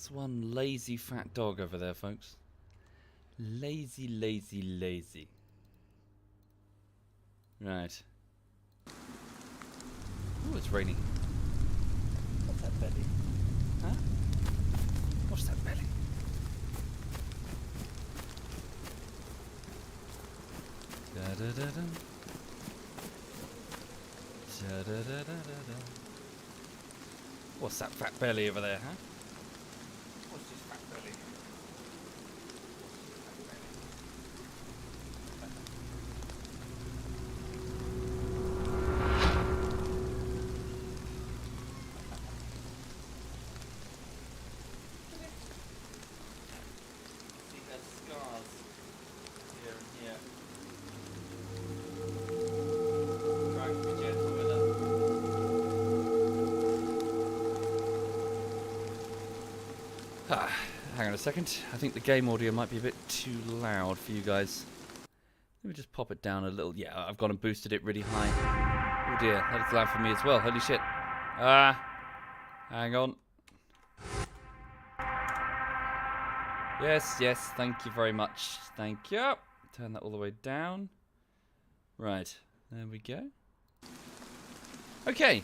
That's one lazy fat dog over there, folks. Lazy, lazy, lazy. Right. Ooh, it's raining. What's that belly? Huh? What's that belly? Da-da-da-da. Da-da-da-da-da-da. What's that fat belly over there, huh? What's this fat belly? See, there's scars here and here. Trying to be gentle with her. Hang on a second. I think the game audio might be a bit too loud for you guys. Let me just pop it down a little. Yeah, I've gone and boosted it really high. Oh dear, that is loud for me as well. Holy shit. Hang on. Yes, yes, thank you very much. Thank you. Turn that all the way down. Right, there we go. Okay,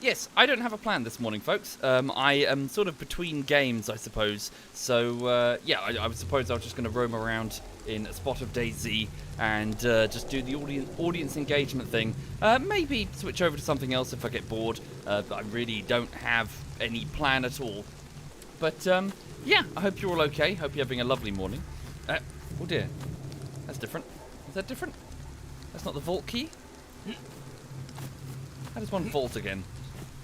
yes, I don't have a plan this morning, folks. I am sort of between games, I suppose. So, yeah, I suppose I was just going to roam around in a spot of DayZ and just do the audience engagement thing. Maybe switch over to something else if I get bored. But I really don't have any plan at all. But, yeah, I hope you're all okay. Hope you're having a lovely morning. Oh dear, that's different. Is that different? That's not the vault key? How does one vault again?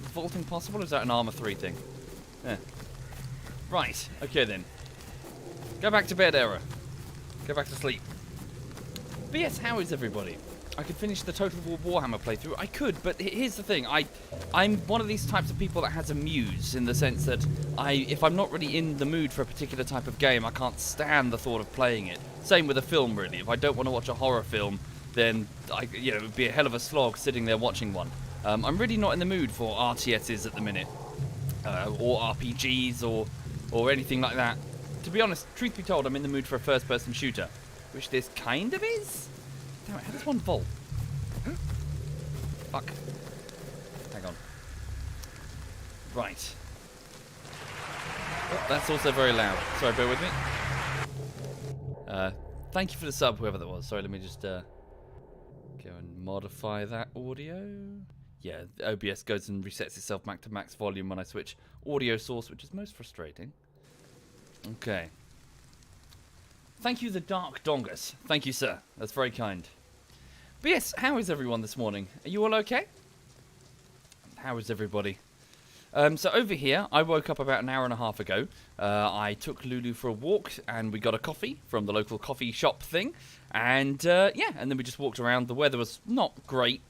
Is vaulting possible, or is that an Armor 3 thing? Yeah. Right, okay then. Go back to bed, Error. Go back to sleep. But yes, how is everybody? I could finish the Total War Warhammer playthrough. I could, but here's the thing. I'm one of these types of people that has a muse, in the sense that if I'm not really in the mood for a particular type of game, I can't stand the thought of playing it. Same with a film, really. If I don't want to watch a horror film, then it would be a hell of a slog sitting there watching one. I'm really not in the mood for RTSs at the minute, or RPGs, or anything like that. To be honest, truth be told, I'm in the mood for a first-person shooter, which this kind of is. Damn it, how does one vault? Fuck. Hang on. Right. Oh, that's also very loud. Sorry, bear with me. Thank you for the sub, whoever that was. Sorry, let me just go and modify that audio. Yeah, OBS goes and resets itself back to max volume when I switch audio source, which is most frustrating. Okay. Thank you, the Dark Dongus. Thank you, sir. That's very kind. But yes, how is everyone this morning? Are you all okay? How is everybody? So over here, I woke up about an hour and a half ago. I took Lulu for a walk, and we got a coffee from the local coffee shop thing. And, yeah, and then we just walked around. The weather was not great.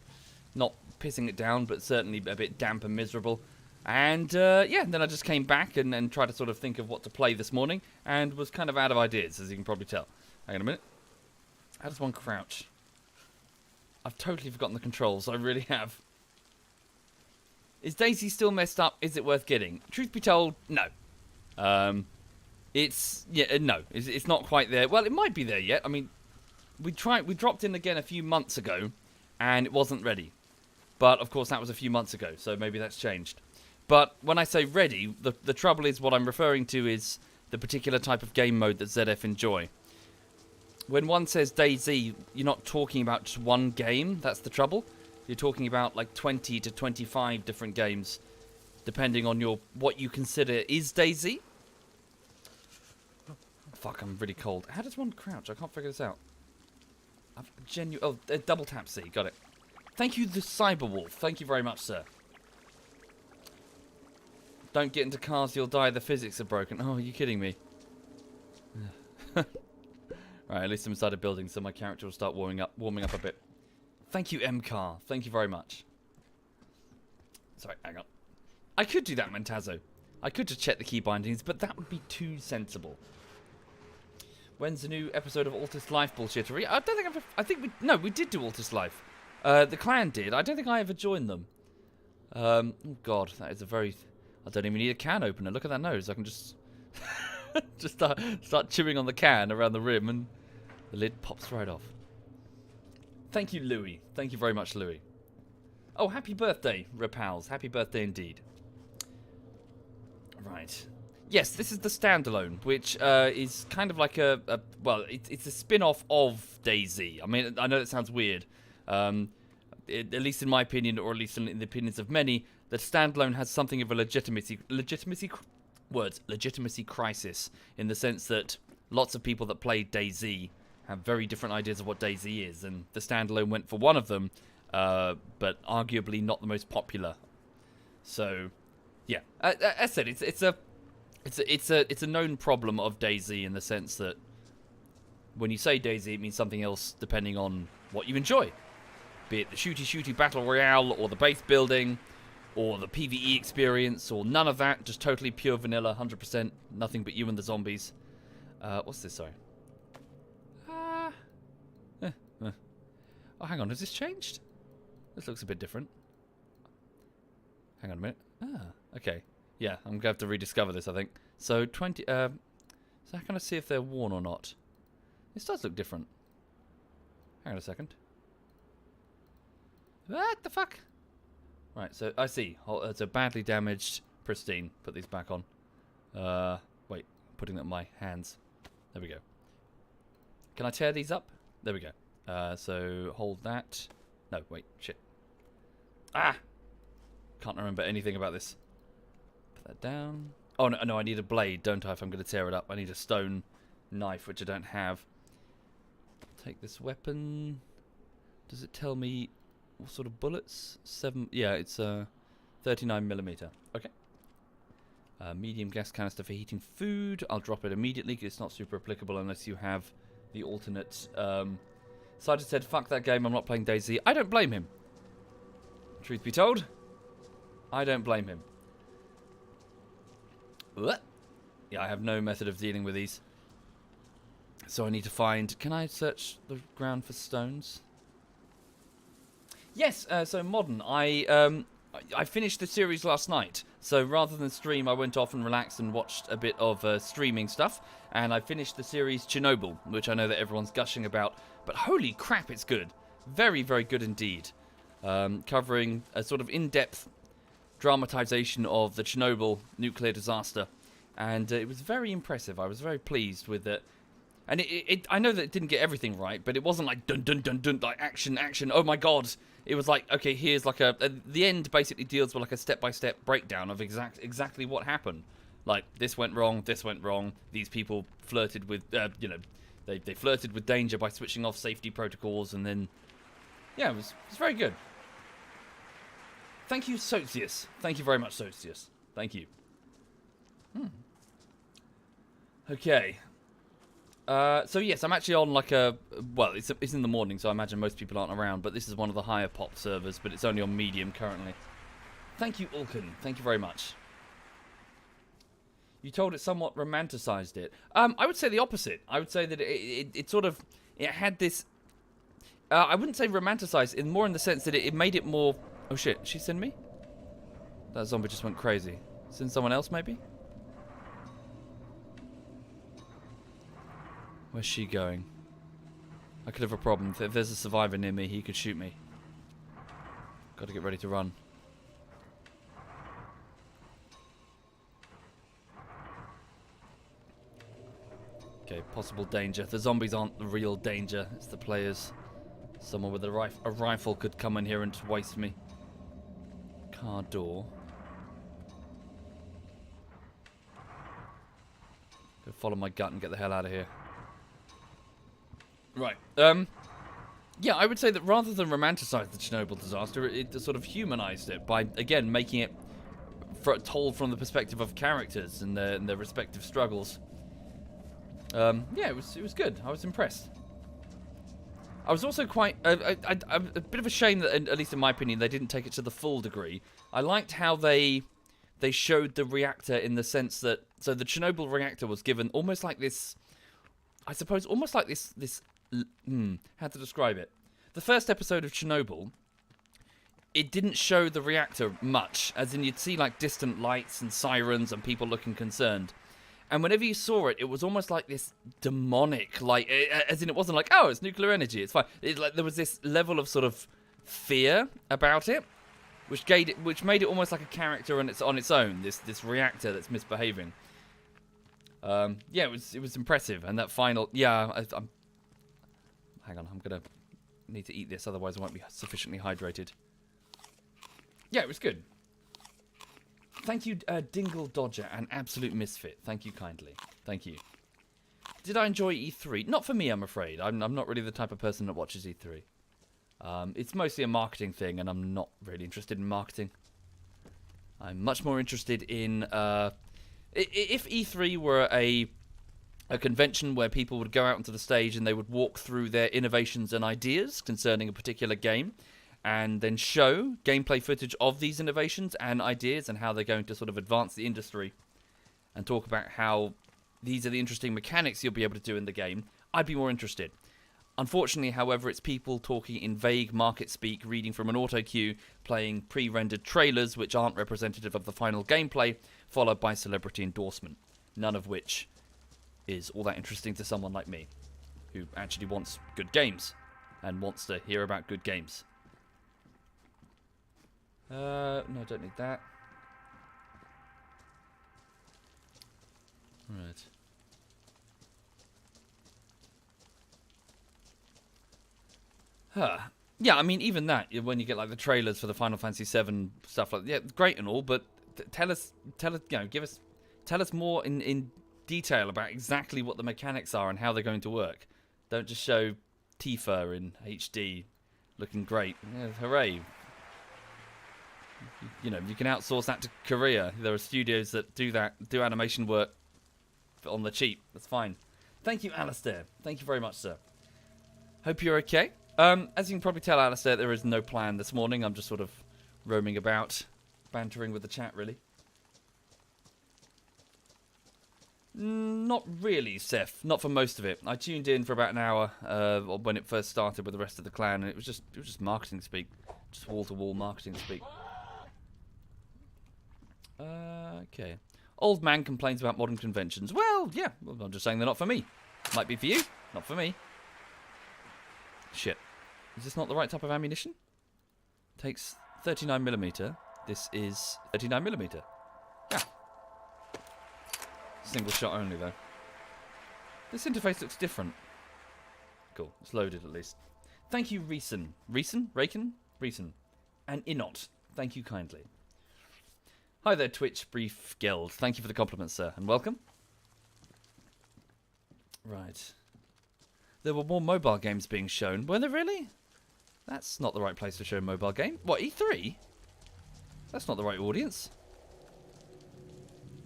Not pissing it down, but certainly a bit damp and miserable. And, yeah, then I just came back and tried to sort of think of what to play this morning, and was kind of out of ideas, as you can probably tell. Hang on a minute. How does one crouch? I've totally forgotten the controls. I really have. Is DayZ still messed up? Is it worth getting? Truth be told, no. No. It's not quite there. Well, it might be there yet. I mean, we dropped in again a few months ago, and it wasn't ready. But, of course, that was a few months ago, so maybe that's changed. But when I say ready, the trouble is what I'm referring to is the particular type of game mode that ZF enjoy. When one says DayZ, you're not talking about just one game. That's the trouble. You're talking about like 20 to 25 different games, depending on what you consider is DayZ. Fuck, I'm really cold. How does one crouch? I can't figure this out. Double tap C. Got it. Thank you, the Cyberwolf. Thank you very much, sir. Don't get into cars, you'll die. The physics are broken. Oh, are you kidding me? Right, at least I'm inside a building, so my character will start warming up a bit. Thank you, MCar. Thank you very much. Sorry, hang on. I could do that, Mentazo. I could just check the key bindings, but that would be too sensible. When's the new episode of Altus Life bullshittery? I don't think we did do Altus Life. The clan did. I don't think I ever joined them. Oh god, that is a very... I don't even need a can opener. Look at that nose. I can just Just start chewing on the can around the rim, and the lid pops right off. Thank you, Louis. Thank you very much, Louis. Oh, happy birthday, Repals. Happy birthday indeed. Right. Yes, this is the standalone, which is kind of like well, it's a spin-off of DayZ. I mean, I know that sounds weird. At least in my opinion, or at least in the opinions of many, the standalone has something of a legitimacy crisis, in the sense that lots of people that play DayZ have very different ideas of what DayZ is, and the standalone went for one of them, but arguably not the most popular. So, yeah, as I said, it's a known problem of DayZ, in the sense that when you say DayZ, it means something else depending on what you enjoy, be it the shooty battle royale, or the base building, or the PvE experience, or none of that, just totally pure vanilla, 100%, nothing but you and the zombies. What's this, sorry? Oh, hang on, has this changed? This looks a bit different. Hang on a minute. Okay. Yeah, I'm going to have to rediscover this, I think. So, 20, so how can I see if they're worn or not? This does look different. Hang on a second. What the fuck? Right, so I see. It's a badly damaged, pristine. Put these back on. Wait, putting them in my hands. There we go. Can I tear these up? There we go. So hold that. No, wait, shit. Ah! Can't remember anything about this. Put that down. Oh, no, I need a blade, don't I, if I'm going to tear it up. I need a stone knife, which I don't have. Take this weapon. Does it tell me what sort of bullets? 7. Yeah, it's 39mm. Okay. Medium gas canister for heating food. I'll drop it immediately because it's not super applicable unless you have the alternate. Cider said, fuck that game, I'm not playing DayZ. I don't blame him. Truth be told, I don't blame him. What? Yeah, I have no method of dealing with these. So I need to find... Can I search the ground for stones? Yes, so Modern. I finished the series last night. So rather than stream, I went off and relaxed and watched a bit of streaming stuff. And I finished the series Chernobyl, which I know that everyone's gushing about. But holy crap, it's good. Very, very good indeed. Covering a sort of in-depth dramatization of the Chernobyl nuclear disaster. And it was very impressive. I was very pleased with it. And I know that it didn't get everything right, but it wasn't like dun dun dun dun, like action, oh my god. It was like, okay, here's like the end basically deals with like a step-by-step breakdown of exactly what happened. Like, this went wrong, these people flirted with, they flirted with danger by switching off safety protocols, and then, yeah, it was very good. Thank you, Sotius. Thank you very much, Sotius. Thank you. Okay. So yes, I'm actually on like well, it's in the morning, so I imagine most people aren't around, but this is one of the higher pop servers, but it's only on medium currently. Thank you, Ulkin. Thank you very much. You told it somewhat romanticized it. I would say the opposite. I would say that it sort of, it had this, I wouldn't say romanticized, more in the sense that it made it more, oh shit, she send me? That zombie just went crazy. Send someone else maybe? Where's she going? I could have a problem. If there's a survivor near me, he could shoot me. Got to get ready to run. Okay, possible danger. The zombies aren't the real danger. It's the players. Someone with a rifle could come in here and waste me. Car door. Go follow my gut and get the hell out of here. Right. Yeah, I would say that rather than romanticize the Chernobyl disaster, it sort of humanized it by, again, making it told from the perspective of characters and their respective struggles. Yeah, it was good. I was impressed. I was also quite... a bit of a shame that, at least in my opinion, they didn't take it to the full degree. I liked how they showed the reactor in the sense that... So the Chernobyl reactor was given almost like this... I suppose almost like this how to describe it? The first episode of Chernobyl, it didn't show the reactor much, as in you'd see like distant lights and sirens and people looking concerned. And whenever you saw it, it was almost like this demonic, like, as in it wasn't like, oh, it's nuclear energy, it's fine. Like there was this level of sort of fear about it, which made it almost like a character on its own. This reactor that's misbehaving. Yeah, it was impressive, and that final, yeah, I'm. Hang on, I'm gonna need to eat this, otherwise I won't be sufficiently hydrated. Yeah, it was good. Thank you, Dingle Dodger, an absolute misfit. Thank you kindly. Thank you. Did I enjoy E3? Not for me, I'm afraid. I'm not really the type of person that watches E3. It's mostly a marketing thing, and I'm not really interested in marketing. I'm much more interested in... if E3 were a convention where people would go out onto the stage and they would walk through their innovations and ideas concerning a particular game, and then show gameplay footage of these innovations and ideas and how they're going to sort of advance the industry, and talk about how these are the interesting mechanics you'll be able to do in the game, I'd be more interested. Unfortunately, however, it's people talking in vague market speak, reading from an auto cue, playing pre-rendered trailers which aren't representative of the final gameplay, followed by celebrity endorsement, none of which is all that interesting to someone like me, who actually wants good games and wants to hear about good games. No, I don't need that. Right. Huh. Yeah, I mean, even that, when you get like the trailers for the Final Fantasy VII stuff like that, yeah, great and all, but tell us, you know, tell us more in detail about exactly what the mechanics are and how they're going to work. Don't just show Tifa in HD looking great. Yeah, hooray. You know, you can outsource that to Korea. There are studios that do animation work on the cheap. That's fine. Thank you, Alistair. Thank you very much, sir. Hope you're okay. As you can probably tell, Alistair, there is no plan this morning. I'm just sort of roaming about, bantering with the chat, really. Not really, Seth. Not for most of it. I tuned in for about an hour when it first started with the rest of the clan, and it was just marketing speak, just wall-to-wall marketing speak. Okay. Old man complains about modern conventions. Well, yeah. Well, I'm just saying they're not for me. Might be for you. Not for me. Shit. Is this not the right type of ammunition? Takes 39mm. This is 39mm. Yeah. Single shot only, though. This interface looks different. Cool. It's loaded, at least. Thank you, Reeson. Reeson? Raken? Reeson. And Inot. Thank you kindly. Hi there, Twitch Brief Guild. Thank you for the compliment, sir, and welcome. Right. There were more mobile games being shown. Were there really? That's not the right place to show a mobile game. What, E3? That's not the right audience.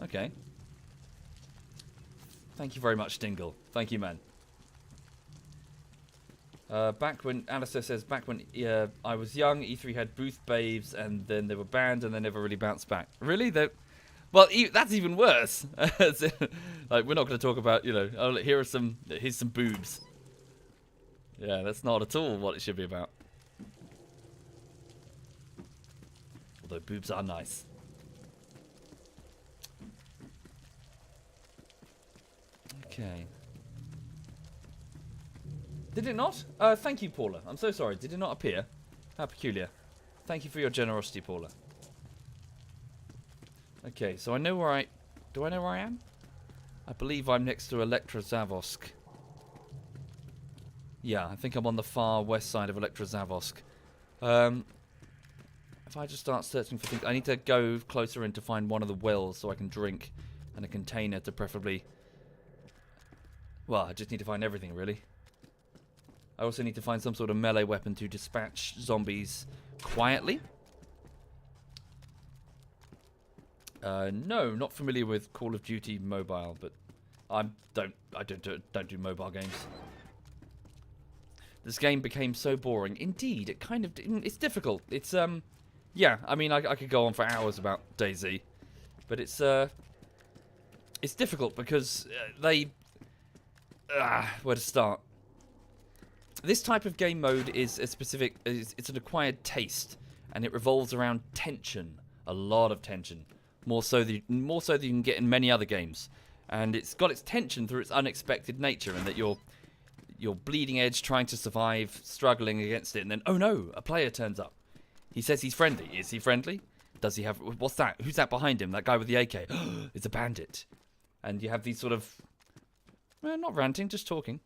Okay. Thank you very much, Dingle. Thank you, man. Back when, Alistair says, back when I was young, E3 had booth babes, and then they were banned, and they never really bounced back. Really? Well, that's even worse. Like, we're not going to talk about, you know, oh, here's some boobs. Yeah, that's not at all what it should be about. Although boobs are nice. Okay. Did it not? Thank you, Paula. I'm so sorry. Did it not appear? How peculiar. Thank you for your generosity, Paula. Okay, so I know where I... Do I know where I am? I believe I'm next to Elektrozavosk. Yeah, I think I'm on the far west side of Elektrozavosk. If I just start searching for things... I need to go closer in to find one of the wells so I can drink, and a container to preferably... Well, I just need to find everything, really. I also need to find some sort of melee weapon to dispatch zombies quietly. No, not familiar with Call of Duty Mobile, but I don't do mobile games. This game became so boring. Indeed, it's difficult. It's yeah. I mean, I could go on for hours about DayZ, but it's difficult because where to start? This type of game mode is a specific. It's an acquired taste, and it revolves around tension. A lot of tension, more so than you can get in many other games. And it's got its tension through its unexpected nature, and that you're bleeding edge, trying to survive, struggling against it, and then, oh no, a player turns up. He says he's friendly. Is he friendly? Does he have... What's that? Who's that behind him? That guy with the AK. It's a bandit. And you have these sort of... not ranting, just talking.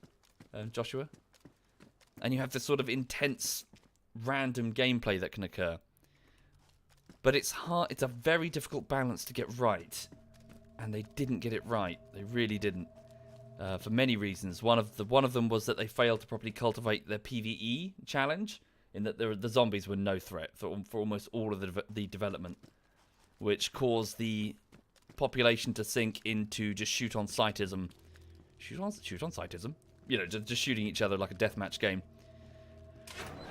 Joshua. And you have this sort of intense, random gameplay that can occur. But it's hard. It's a very difficult balance to get right. And they didn't get it right. They really didn't. For many reasons. One of them was that they failed to properly cultivate their PvE challenge, in that the zombies were no threat for almost all of the development, which caused the population to sink into just shoot on sightism. Shoot on sightism? You know, just shooting each other like a deathmatch game.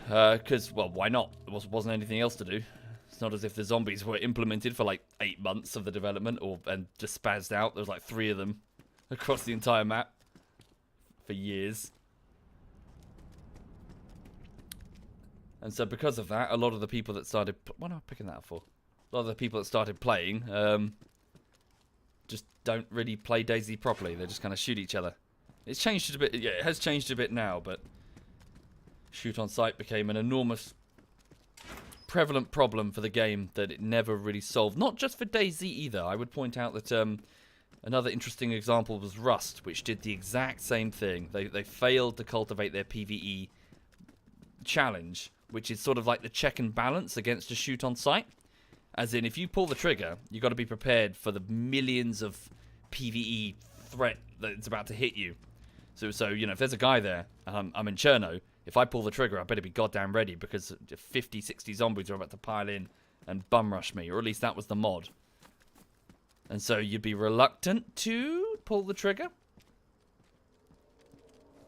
Because, well, why not? There wasn't anything else to do. It's not as if the zombies were implemented for like 8 months of the development and just spazzed out. There was like 3 of them across the entire map for years. And so because of that, a lot of the people that started... What am I picking that up for? A lot of the people that started playing just don't really play DayZ properly. They just kind of shoot each other. It's changed a bit. Yeah, it has changed a bit now, but shoot on sight became an enormous, prevalent problem for the game that it never really solved. Not just for DayZ either. I would point out that another interesting example was Rust, which did the exact same thing. They failed to cultivate their PvE challenge, which is sort of like the check and balance against a shoot on sight. As in, if you pull the trigger, you've got to be prepared for the millions of PvE threat that's about to hit you. So you know, if there's a guy there, I'm in Cherno, if I pull the trigger, I better be goddamn ready, because 50, 60 zombies are about to pile in and bum rush me, or at least that was the mod. And so you'd be reluctant to pull the trigger.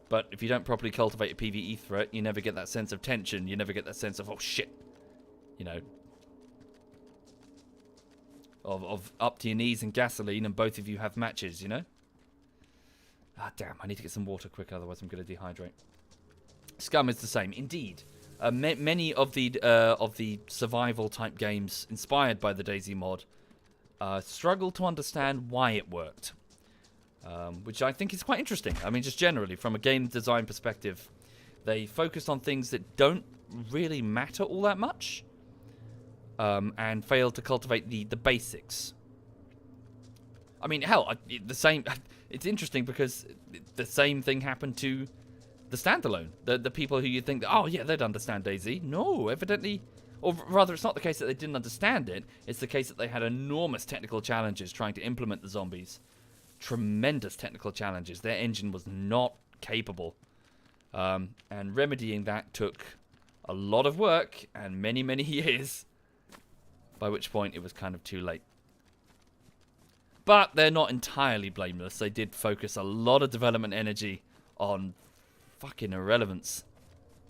But if you don't properly cultivate a PvE threat, you never get that sense of tension. You never get that sense of, oh shit, you know, of up to your knees in gasoline and both of you have matches, you know? Ah, damn, I need to get some water quick, otherwise I'm going to dehydrate. Scum is the same. Indeed. Many of the survival-type games inspired by the DayZ mod struggle to understand why it worked. Which I think is quite interesting. I mean, just generally, from a game design perspective, they focused on things that don't really matter all that much, and failed to cultivate the basics. I mean, hell, the same... It's interesting because the same thing happened to the standalone. The people who you think, that, oh yeah, they'd understand DayZ. No, evidently... Or rather, it's not the case that they didn't understand it. It's the case that they had enormous technical challenges trying to implement the zombies. Tremendous technical challenges. Their engine was not capable. And remedying that took a lot of work and many, many years. By which point it was kind of too late. But they're not entirely blameless. They did focus a lot of development energy on fucking irrelevance.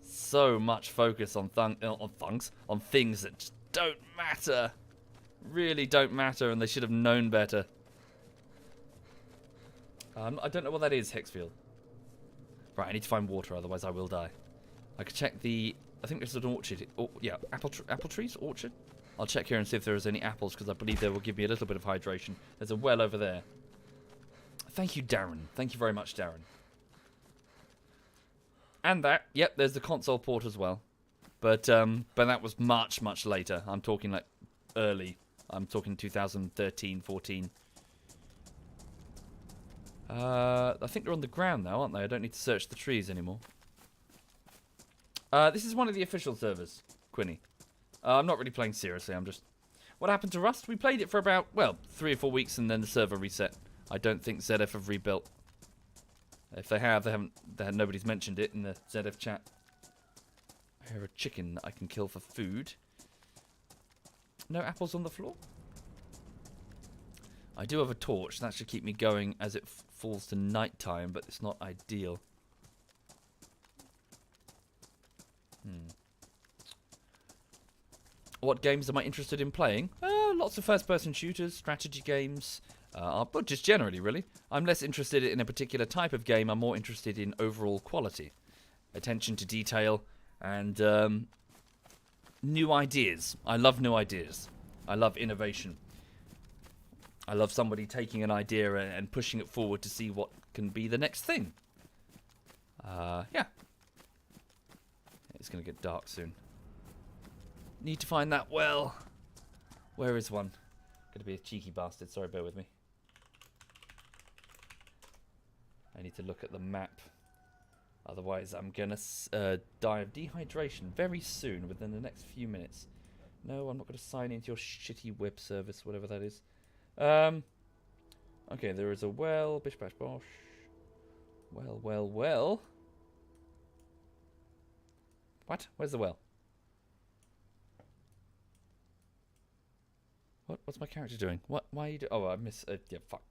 So much focus on things that just don't matter. Really don't matter, and they should have known better. I don't know what that is, Hexfield. Right, I need to find water, otherwise I will die. I could check the... I think there's an orchard. Oh, yeah, apple trees? Orchard? I'll check here and see if there is any apples, because I believe they will give me a little bit of hydration. There's a well over there. Thank you, Darren. Thank you very much, Darren. And that, yep, there's the console port as well. But that was much, much later. I'm talking like early. I'm talking 2013, 14. I think they're on the ground now, aren't they? I don't need to search the trees anymore. This is one of the official servers, Quinny. I'm not really playing seriously, I'm just... What happened to Rust? We played it for about, well, 3 or 4 weeks and then the server reset. I don't think ZF have rebuilt. If they have, nobody's mentioned it in the ZF chat. I hear a chicken that I can kill for food. No apples on the floor? I do have a torch. That should keep me going as it falls to night time, but it's not ideal. What games am I interested in playing? Lots of first-person shooters, strategy games, but just generally, really. I'm less interested in a particular type of game. I'm more interested in overall quality, attention to detail, and new ideas. I love new ideas. I love innovation. I love somebody taking an idea and pushing it forward to see what can be the next thing. Yeah. It's going to get dark soon. Need to find that well. Where is one? Gonna be a cheeky bastard. Sorry, bear with me. I need to look at the map. Otherwise, I'm gonna die of dehydration very soon, within the next few minutes. No, I'm not gonna sign into your shitty web service, whatever that is. Okay, there is a well. Bish bash bosh. Well, well, well. What? Where's the well? What? What's my character doing? What? Why are you doing? Oh, I miss. Yeah, fuck.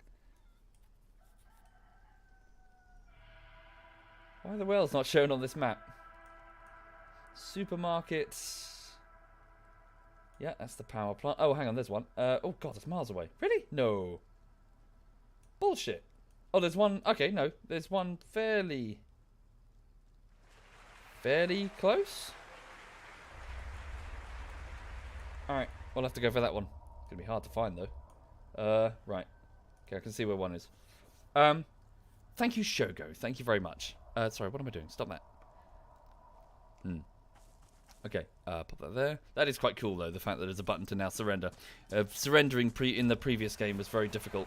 Why are the wells not shown on this map? Supermarkets. Yeah, that's the power plant. Oh, hang on, there's one. Oh god, it's miles away. Really? No. Bullshit. Oh, there's one. Okay, no, there's one fairly close. All right, we'll have to go for that one. It's gonna be hard to find though. Right. Okay, I can see where one is. Thank you, Shogo. Thank you very much. Sorry, what am I doing? Stop that. Okay, pop that there. That is quite cool, though, the fact that there's a button to now surrender. Surrendering in the previous game was very difficult.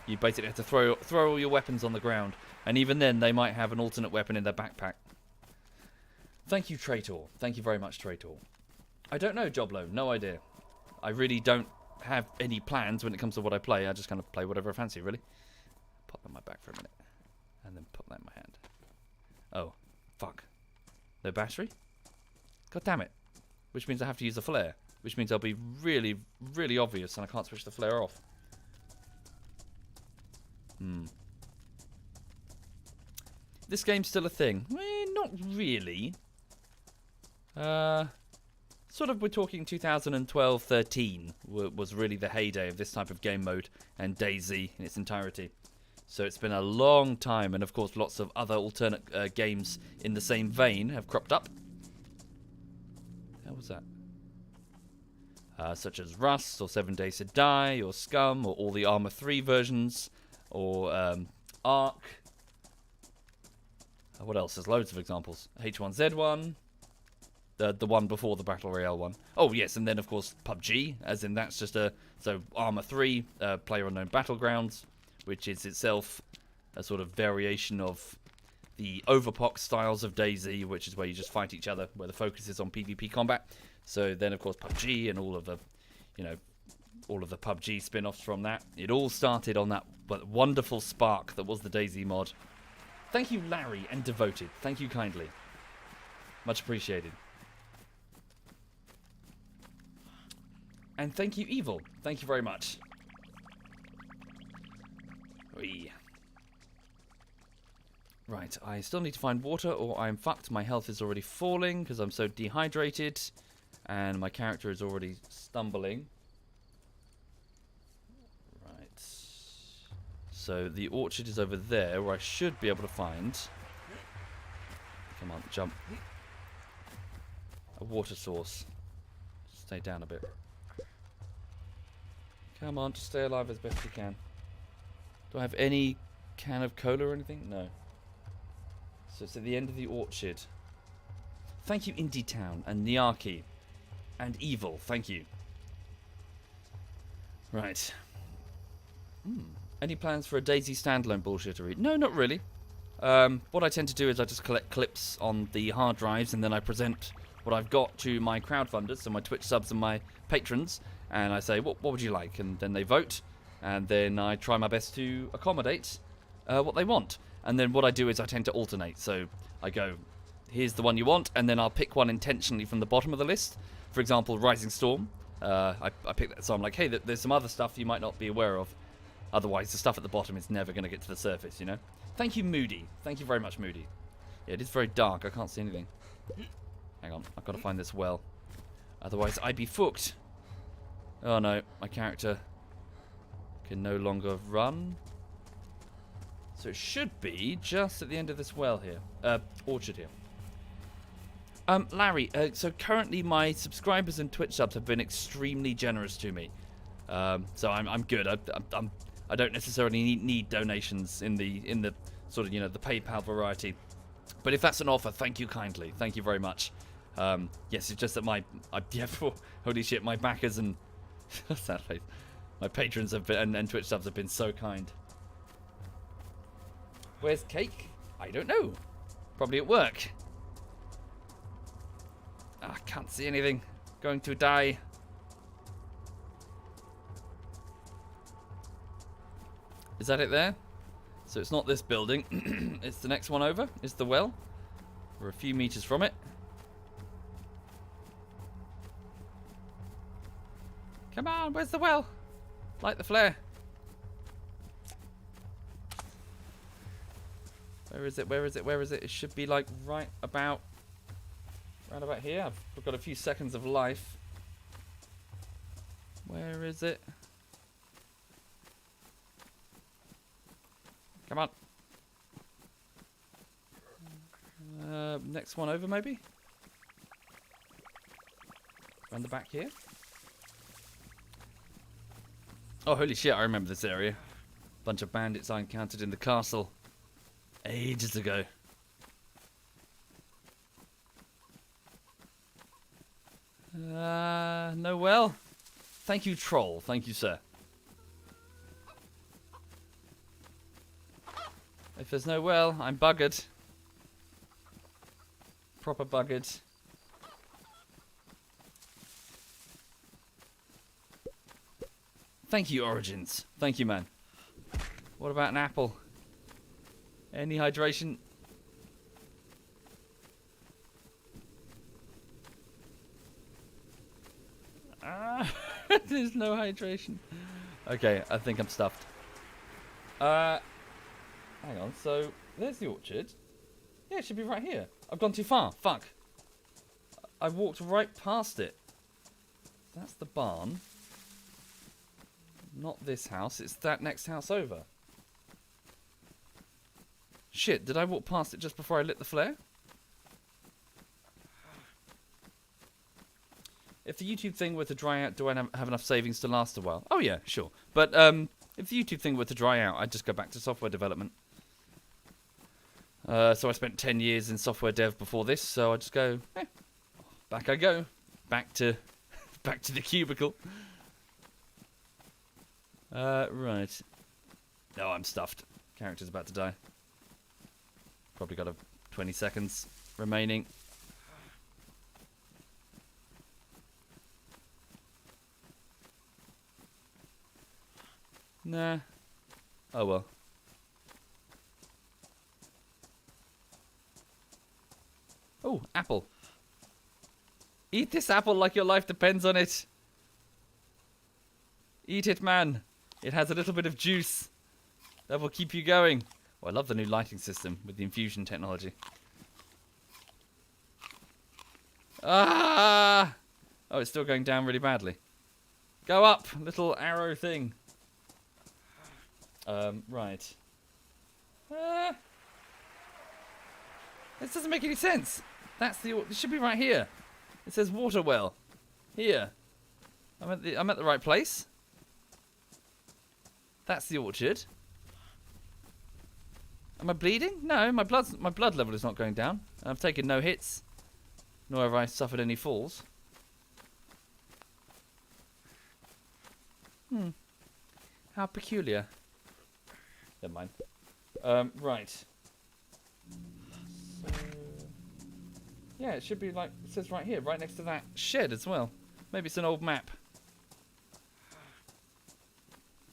You basically had to throw all your weapons on the ground, and even then, they might have an alternate weapon in their backpack. Thank you, Traitor. Thank you very much, Traitor. I don't know, Joblo. No idea. I really don't have any plans when it comes to what I play. I just kind of play whatever I fancy, really. Pop that in my back for a minute. And then put that in my hand. Oh, fuck. No battery? God damn it. Which means I have to use the flare. Which means I'll be really, really obvious and I can't switch the flare off. This game's still a thing. Not really. Sort of, we're talking 2012-13 was really the heyday of this type of game mode and DayZ in its entirety. So it's been a long time, and of course lots of other alternate games in the same vein have cropped up. How was that? Such as Rust, or 7 Days to Die, or Scum, or all the Arma 3 versions, or Ark. What else? There's loads of examples. H1Z1, the one before the Battle Royale one. Oh yes, and then of course PUBG, as in that's just so Arma 3, PlayerUnknown Battlegrounds, which is itself a sort of variation of the Overpox styles of DayZ, which is where you just fight each other, where the focus is on PvP combat. So then, of course, PUBG and all of the, all of the PUBG spin-offs from that. It all started on that wonderful spark that was the DayZ mod. Thank you, Larry and Devoted. Thank you kindly. Much appreciated. And thank you, Evil. Thank you very much. Right, I still need to find water or I'm fucked. My health is already falling because I'm so dehydrated. And my character is already stumbling. Right. So the orchard is over there where I should be able to find... Come on, jump. A water source. Stay down a bit. Come on, just stay alive as best you can. Do I have any can of cola or anything? No. So it's at the end of the orchard. Thank you, Indie Town and Niarchy. And Evil, thank you. Right. Any plans for a DayZ standalone bullshittery? No, not really. What I tend to do is I just collect clips on the hard drives and then I present what I've got to my crowdfunders, so my Twitch subs and my patrons, and I say, what would you like? And then they vote, and then I try my best to accommodate what they want. And then what I do is I tend to alternate. So I go, here's the one you want, and then I'll pick one intentionally from the bottom of the list. For example, Rising Storm. I pick that, so I'm like, hey, there's some other stuff you might not be aware of. Otherwise, the stuff at the bottom is never going to get to the surface, you know? Thank you, Moody. Thank you very much, Moody. Yeah, it is very dark. I can't see anything. Hang on. I've got to find this well. Otherwise, I'd be fucked. Oh, no. My character can no longer run. So it should be just at the end of this well here. Orchard here. Larry, so currently my subscribers and Twitch subs have been extremely generous to me. So I'm good. I don't necessarily need donations in the sort of, you know, the PayPal variety. But if that's an offer, thank you kindly. Thank you very much. Yes, it's just that holy shit, my backers and sad face, my patrons have been, and Twitch subs have been so kind. Where's Cake? I don't know. Probably at work. I can't see anything. Going to die. Is that it there? So it's not this building. It's the next one over. It's the well. We're a few meters from it. Come on, where's the well? Light the flare. Where is it? Where is it? Where is it? It should be like right about here. I've got a few seconds of life. Where is it? Come on. Next one over, maybe? Around the back here? Oh, holy shit, I remember this area. Bunch of bandits I encountered in the castle ages ago. No well. Thank you, troll. Thank you, sir. If there's no well, I'm buggered. Proper buggered. Thank you, Origins. Thank you, man. What about an apple? Any hydration? There's no hydration. Okay, I think I'm stuffed. Hang on, so there's the orchard. Yeah, it should be right here. I've gone too far. Fuck. I walked right past it. That's the barn. Not this house, it's that next house over. Shit, did I walk past it just before I lit the flare? If the YouTube thing were to dry out, do I have enough savings to last a while? Oh yeah, sure. But if the YouTube thing were to dry out, I'd just go back to software development. So I spent 10 years in software dev before this, so I just go, back I go. Back to the cubicle. Right. No, I'm stuffed. Character's about to die. Probably got 20 seconds remaining. Nah. Oh well. Oh, apple. Eat this apple like your life depends on it. Eat it, man. It has a little bit of juice that will keep you going. Oh, I love the new lighting system with the infusion technology. Ah! Oh, it's still going down really badly. Go up, little arrow thing. Right. This doesn't make any sense. It should be right here. It says water well. Here. I'm at the right place. That's the orchard. Am I bleeding? No, my blood level is not going down. I've taken no hits, nor have I suffered any falls. How peculiar. Never mind. Right. So, yeah, it should be like it says right here, right next to that shed as well. Maybe it's an old map.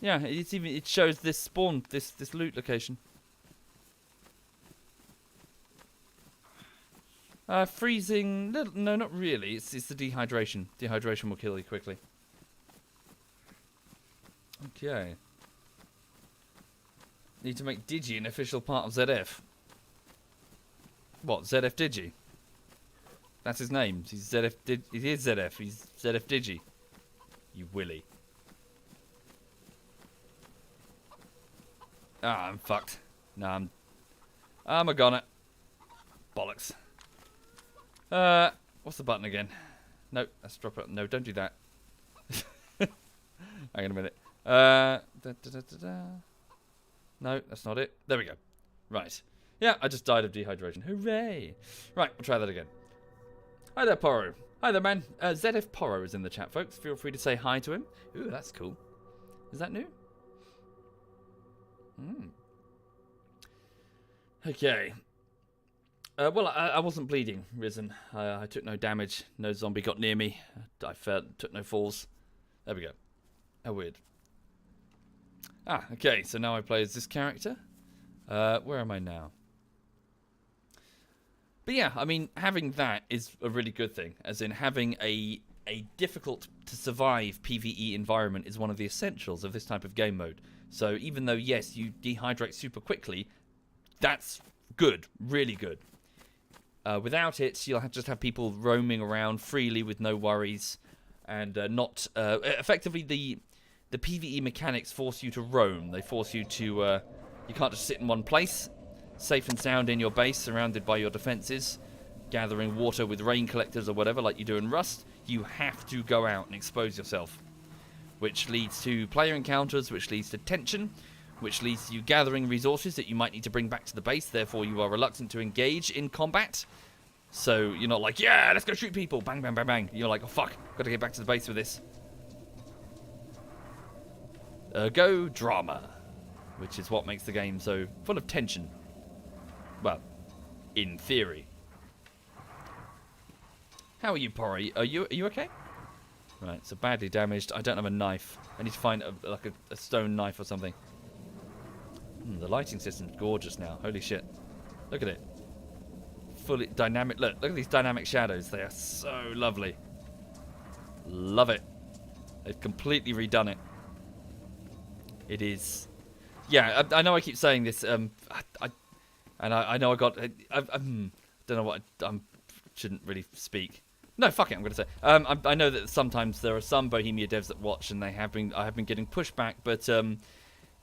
Yeah, it shows this spawn, this loot location. Freezing. No, not really. It's the dehydration. Dehydration will kill you quickly. Okay. Need to make Digi an official part of ZF. What? ZF Digi? That's his name. He's ZF. It is ZF. He's ZF Digi. You willy. Ah, I'm fucked. Nah, I'm a goner. Bollocks. What's the button again? No, let's drop it. No, don't do that. Hang on a minute. No, that's not it. There we go. Right. Yeah, I just died of dehydration. Hooray! Right, we'll try that again. Hi there, Porro. Hi there, man. ZF Porro is in the chat, folks. Feel free to say hi to him. Ooh, that's cool. Is that new? Okay. Well, I wasn't bleeding, Risen. I took no damage. No zombie got near me. I took no falls. There we go. How weird. Ah, okay. So now I play as this character. Where am I now? But yeah, I mean, having that is a really good thing. As in, having a difficult to survive PvE environment is one of the essentials of this type of game mode. So even though, yes, you dehydrate super quickly, that's good. Really good. Without it, you'll just have people roaming around freely with no worries. And not... effectively, the PvE mechanics force you to roam. They force you to... you can't just sit in one place. Safe and sound in your base, surrounded by your defenses, gathering water with rain collectors or whatever, like you do in Rust. You have to go out and expose yourself, which leads to player encounters, which leads to tension, which leads to you gathering resources that you might need to bring back to the base. Therefore, you are reluctant to engage in combat. So you're not like, yeah, let's go shoot people, bang, bang, bang, bang. You're like, oh fuck, got to get back to the base with this. Ergo drama, which is what makes the game so full of tension. Well, in theory. How are you, Porry? Are you okay? Right, so badly damaged. I don't have a knife. I need to find a stone knife or something. The lighting system's gorgeous now. Holy shit. Look at it. Fully dynamic. Look at these dynamic shadows. They are so lovely. Love it. They've completely redone it. It is... Yeah, I know I keep saying this. I know I got... I don't know what... I shouldn't really speak. No, fuck it, I'm going to say. I know that sometimes there are some Bohemia devs that watch, and I have been getting pushback, but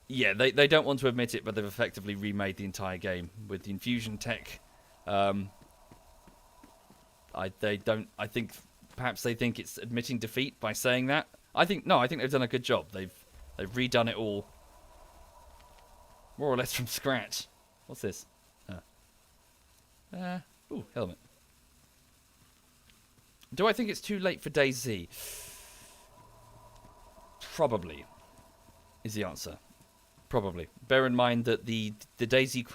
yeah, they don't want to admit it, but they've effectively remade the entire game with the infusion tech. I think perhaps they think it's admitting defeat by saying that. I think they've done a good job. They've redone it all more or less from scratch. What's this? Ooh, helmet. Do I think it's too late for DayZ? Probably is the answer. Probably. Bear in mind that the DayZ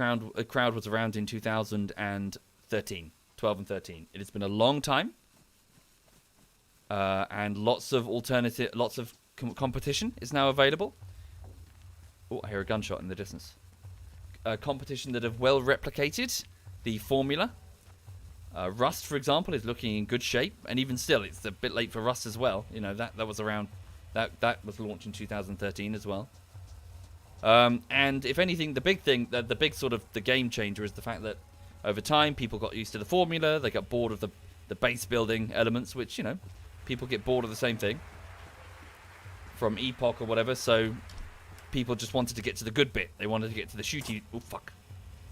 crowd was around in 2013, 12 and 13. It has been a long time, and lots of competition is now available. Oh, I hear a gunshot in the distance. Competition that have well replicated the formula. Rust, for example, is looking in good shape, and even still, it's a bit late for Rust as well. You know, that was around, that was launched in 2013 as well. And if anything, the big sort of the game changer is the fact that over time people got used to the formula. They got bored of the base building elements, which, you know, people get bored of the same thing from Epoch or whatever. So people just wanted to get to the good bit. They wanted to get to the shooty. Oh fuck!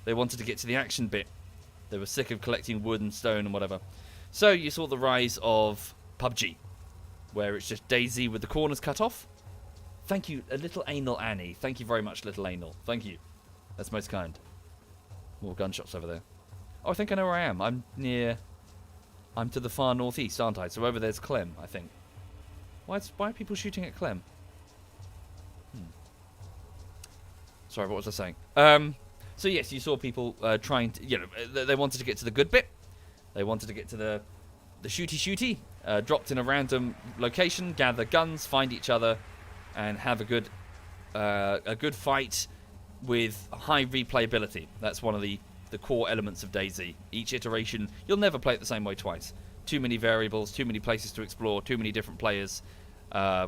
They wanted to get to the action bit. They were sick of collecting wood and stone and whatever. So you saw the rise of PUBG, where it's just DayZ with the corners cut off. Thank you, a little anal Annie. Thank you very much, little anal. Thank you. That's most kind. More gunshots over there. Oh, I think I know where I am. I'm to the far northeast, aren't I? So over there's Clem, I think. Why are people shooting at Clem? Sorry, what was I saying? So yes, you saw people trying to, you know, they wanted to get to the good bit. They wanted to get to the shooty, dropped in a random location, gather guns, find each other, and have a good fight with high replayability. That's one of the core elements of DayZ. Each iteration, you'll never play it the same way twice. Too many variables, too many places to explore, too many different players,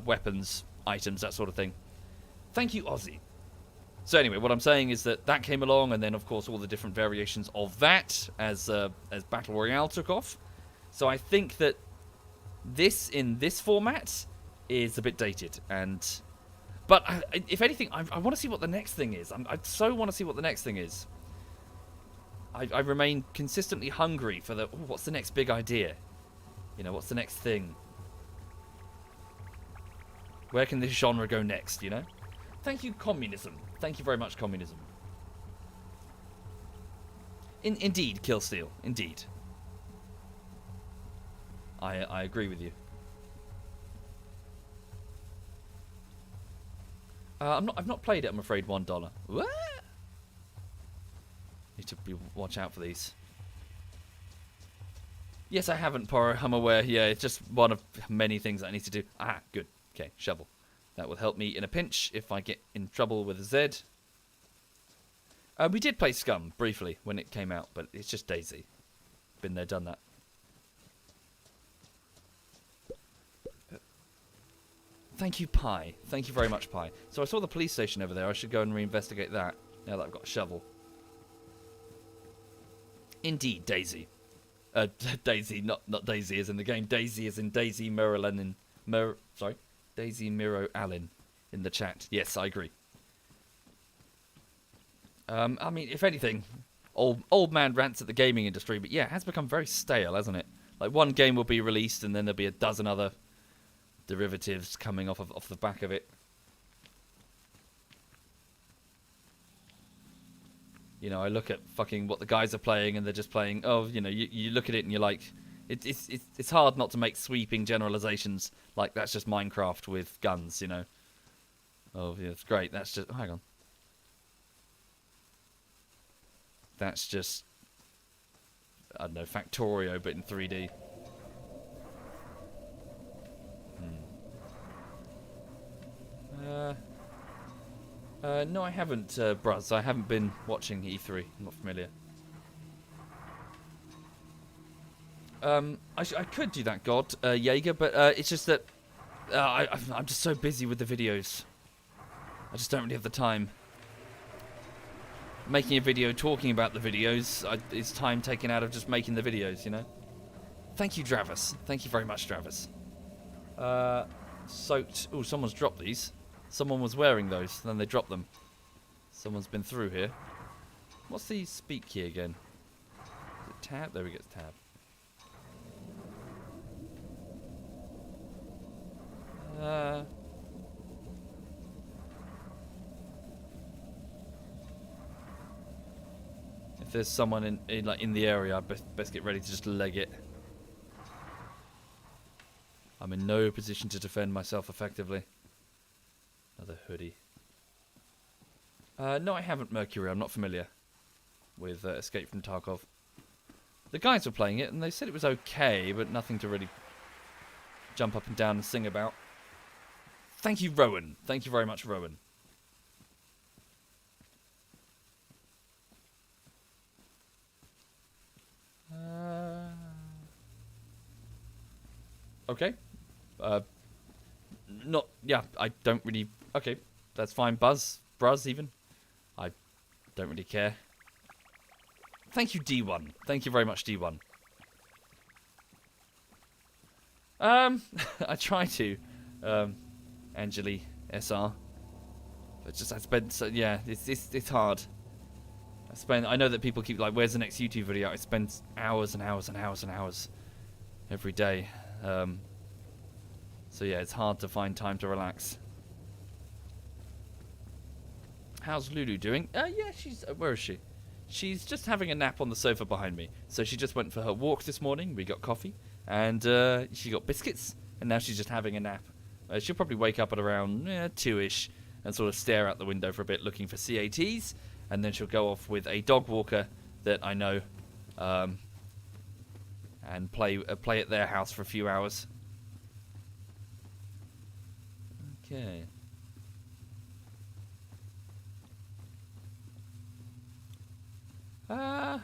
weapons, items, that sort of thing. Thank you, Ozzy. So anyway, what I'm saying is that came along, and then of course all the different variations of that as Battle Royale took off. So I think that this in this format is a bit dated, but if anything, I want to see what the next thing is. I so want to see what the next thing is. I remain consistently hungry for what's the next big idea? You know, what's the next thing? Where can this genre go next, you know? Thank you, communism. Thank you very much, communism. Indeed, Killsteel. Indeed. I agree with you. I've not played it, I'm afraid, $1. What? Need to watch out for these. Yes, I haven't, Poro. I'm aware. Yeah, it's just one of many things I need to do. Ah, good. Okay, shovel. That will help me in a pinch if I get in trouble with a Z. We did play Scum briefly when it came out, but it's just DayZ. Been there, done that. Thank you, Pi. Thank you very much, Pi. So I saw the police station over there. I should go and reinvestigate that now that I've got a shovel. Indeed, DayZ. DayZ, not DayZ as in the game. DayZ as in Daisy Miralyn in Daisy Miro Allen in the chat. Yes, I agree. I mean, if anything, old man rants at the gaming industry, but yeah, it has become very stale, hasn't it? Like one game will be released, and then there'll be a dozen other derivatives coming off the back of it. You know, I look at fucking what the guys are playing, and they're just playing. Oh, you know, you look at it and you're like, it's hard not to make sweeping generalizations like that's just Minecraft with guns, you know. Oh, yeah, it's great. That's just hang on. That's just I don't know, Factorio, but in 3D. No, I haven't, Bruz. I haven't been watching E3. I'm not familiar. I could do that, God, Jaeger, but it's just that I'm just so busy with the videos. I just don't really have the time. Making a video, talking about the videos, is time taken out of just making the videos, you know? Thank you, Dravis. Thank you very much, Dravis. Soaked. Oh, someone's dropped these. Someone was wearing those, then they dropped them. Someone's been through here. What's the speak key again? Is it tab? There we go, it's tab. If there's someone in the area, I'd best get ready to just leg it. I'm in no position to defend myself effectively. Another hoodie. No, I haven't, Mercury. I'm not familiar with Escape from Tarkov. The guys were playing it, and they said it was okay, but nothing to really jump up and down and sing about. Thank you, Rowan. Thank you very much, Rowan. Okay. Not, yeah, I don't really, okay, that's fine, Bruz even. I don't really care. Thank you, D1. Thank you very much, D1. I try to, Angeli SR. But just, I spend, so, yeah, it's hard. I know that people keep like, where's the next YouTube video? I spend hours and hours and hours and hours every day. So yeah, it's hard to find time to relax. How's Lulu doing? Yeah, she's... where is she? She's just having a nap on the sofa behind me. So she just went for her walk this morning. We got coffee. And she got biscuits. And now she's just having a nap. She'll probably wake up at around 2-ish and sort of stare out the window for a bit looking for CATs. And then she'll go off with a dog walker that I know. And play at their house for a few hours. Okay. I'm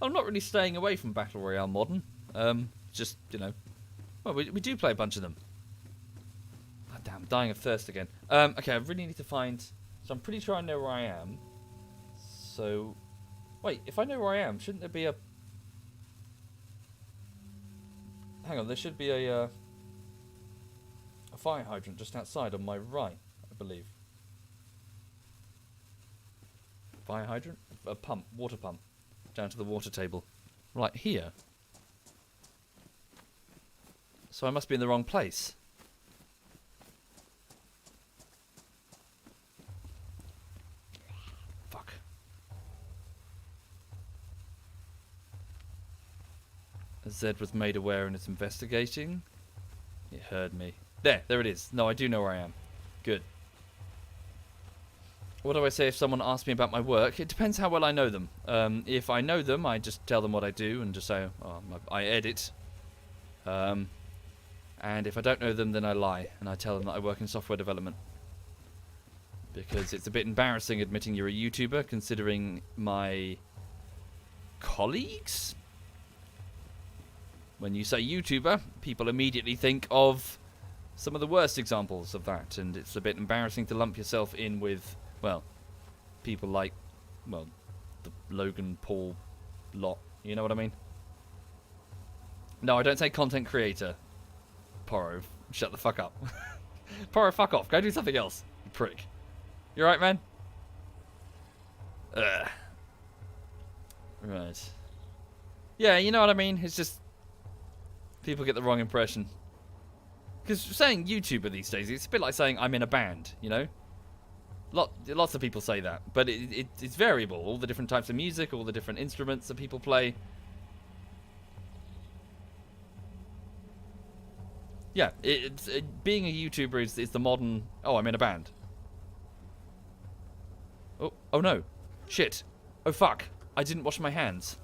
not really staying away from Battle Royale Modern. Just, you know. Well, we do play a bunch of them. Oh, damn, I'm dying of thirst again. Okay, I really need to find... So I'm pretty sure I know where I am. So... Wait, if I know where I am, shouldn't there be a... Hang on, there should be a fire hydrant just outside on my right, I believe. Fire hydrant? A pump, water pump. Down to the water table. Right here. So I must be in the wrong place. Zed was made aware and is investigating. It heard me. There it is. No, I do know where I am. Good. What do I say if someone asks me about my work? It depends how well I know them. If I know them, I just tell them what I do and just say, oh, I edit. And if I don't know them, then I lie and I tell them that I work in software development. Because it's a bit embarrassing admitting you're a YouTuber, considering my colleagues. When you say YouTuber, people immediately think of some of the worst examples of that, and it's a bit embarrassing to lump yourself in with, well, people like, well, the Logan Paul lot. You know what I mean? No, I don't say content creator. Poro, shut the fuck up. Poro, fuck off. Go do something else, you prick. You alright, man? Ugh. Right. Yeah, you know what I mean? It's just people get the wrong impression. Because saying YouTuber these days, it's a bit like saying I'm in a band, you know? Lots of people say that, but it's variable. All the different types of music, all the different instruments that people play. Yeah, being a YouTuber is the modern, oh, I'm in a band. Oh no. Shit. Oh fuck. I didn't wash my hands.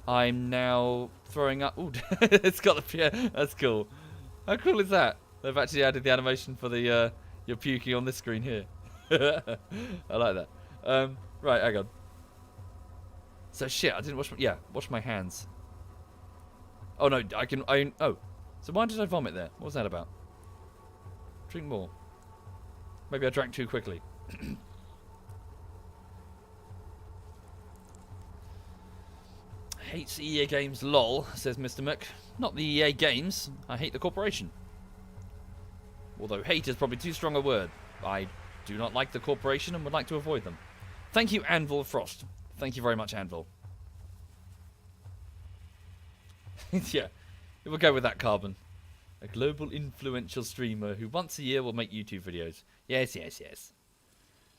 I'm now throwing up. Ooh, it's got the, yeah, that's cool. How cool is that? They've actually added the animation for the, you're puking on this screen here. I like that. Right, hang on. So shit, I didn't wash my hands. Oh no, oh. So why did I vomit there? What was that about? Drink more. Maybe I drank too quickly. Hates EA Games lol, says Mr. Mick. Not the EA Games, I hate the corporation. Although hate is probably too strong a word. I do not like the corporation and would like to avoid them. Thank you, Anvil Frost. Thank you very much, Anvil. Yeah, we'll go with that, Carbon. A global influential streamer who once a year will make YouTube videos. Yes, yes, yes.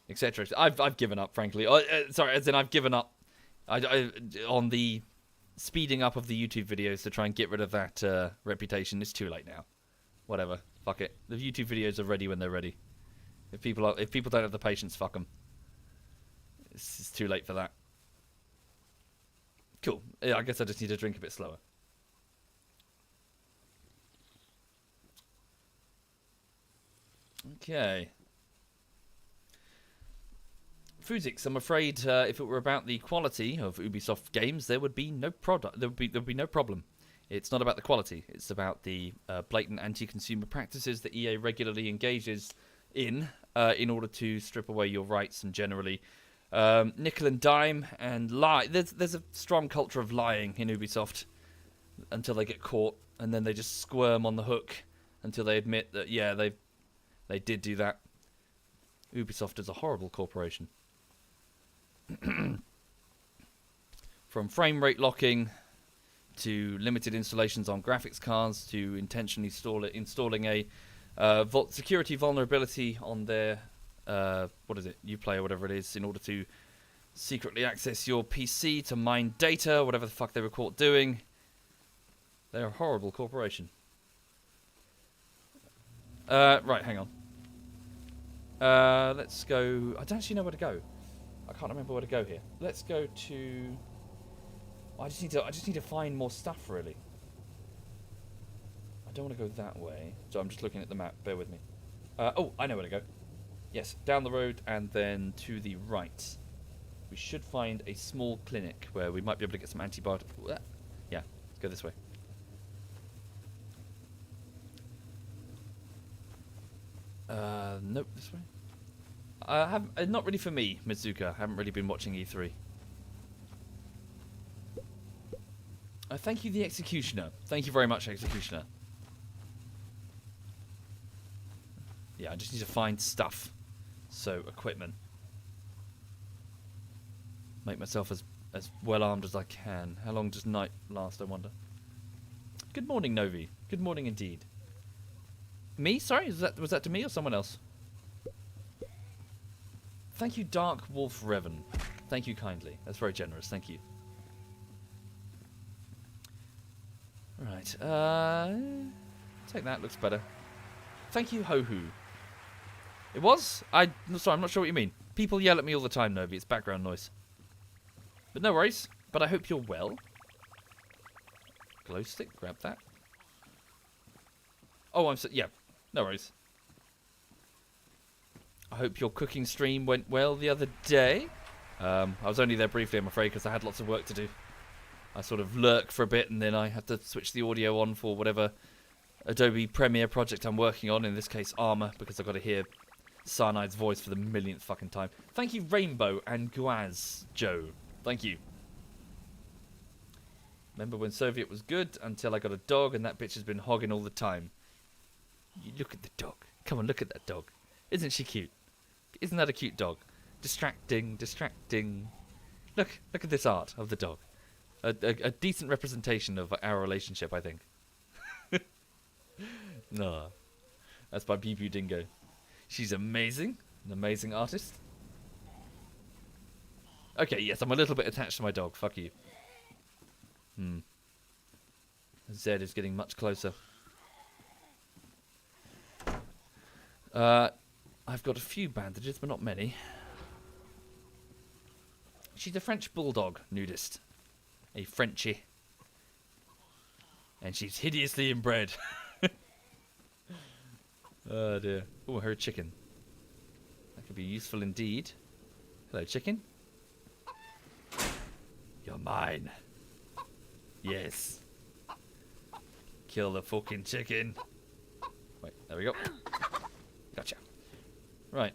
Etc. I've given up, frankly. Sorry, as in I've given up on the speeding up of the YouTube videos to try and get rid of that reputation. It's too late now. Whatever. Fuck it. The YouTube videos are ready when they're ready. If people don't have the patience, fuck them. It's too late for that. Cool. Yeah, I guess I just need to drink a bit slower. Okay. Fuzix, I'm afraid if it were about the quality of Ubisoft games, there would be no product. There would be no problem. It's not about the quality. It's about the blatant anti-consumer practices that EA regularly engages in order to strip away your rights and generally nickel and dime and lie. There's a strong culture of lying in Ubisoft until they get caught, and then they just squirm on the hook until they admit that yeah they did do that. Ubisoft is a horrible corporation. From frame rate locking to limited installations on graphics cards to intentionally installing a security vulnerability on their what is it, Uplay or whatever it is, in order to secretly access your PC to mine data, whatever the fuck they were caught doing. They're a horrible corporation. Right, hang on. Let's go. I don't actually know where to go. I can't remember where to go here. Let's go to. I just need to find more stuff, really. I don't want to go that way, so I'm just looking at the map. Bear with me. Oh, I know where to go. Yes, down the road and then to the right. We should find a small clinic where we might be able to get some antibiotics. Yeah, let's go this way. Nope, this way. Not really for me, Mizuka. I haven't really been watching E3. Thank you, the Executioner. Thank you very much, Executioner. Yeah, I just need to find stuff. So, equipment. Make myself as well armed as I can. How long does night last, I wonder? Good morning, Novi. Good morning indeed. Me? Sorry, was that to me or someone else? Thank you, Dark Wolf Revan. Thank you kindly. That's very generous. Thank you. Right. Take that. Looks better. Thank you, Ho-Hoo. It was? Sorry, I'm not sure what you mean. People yell at me all the time, Novi. It's background noise. But no worries. But I hope you're well. Glow stick. Grab that. Oh, yeah. No worries. I hope your cooking stream went well the other day. I was only there briefly, I'm afraid, because I had lots of work to do. I sort of lurk for a bit, and then I had to switch the audio on for whatever Adobe Premiere project I'm working on. In this case, Armour, because I've got to hear Cyanide's voice for the millionth fucking time. Thank you, Rainbow and Guaz Joe. Thank you. Remember when Soviet was good until I got a dog, and that bitch has been hogging all the time. You look at the dog. Come on, look at that dog. Isn't she cute? Isn't that a cute dog? Distracting, distracting. Look at this art of the dog. A decent representation of our relationship, I think. No. That's by BB Dingo. She's amazing. An amazing artist. Okay, yes, I'm a little bit attached to my dog. Fuck you. Zed is getting much closer. I've got a few bandages, but not many. She's a French bulldog nudist. A Frenchie. And she's hideously inbred. Oh dear. Oh, her chicken. That could be useful indeed. Hello, chicken. You're mine. Yes. Kill the fucking chicken. Wait, there we go. Gotcha. Right.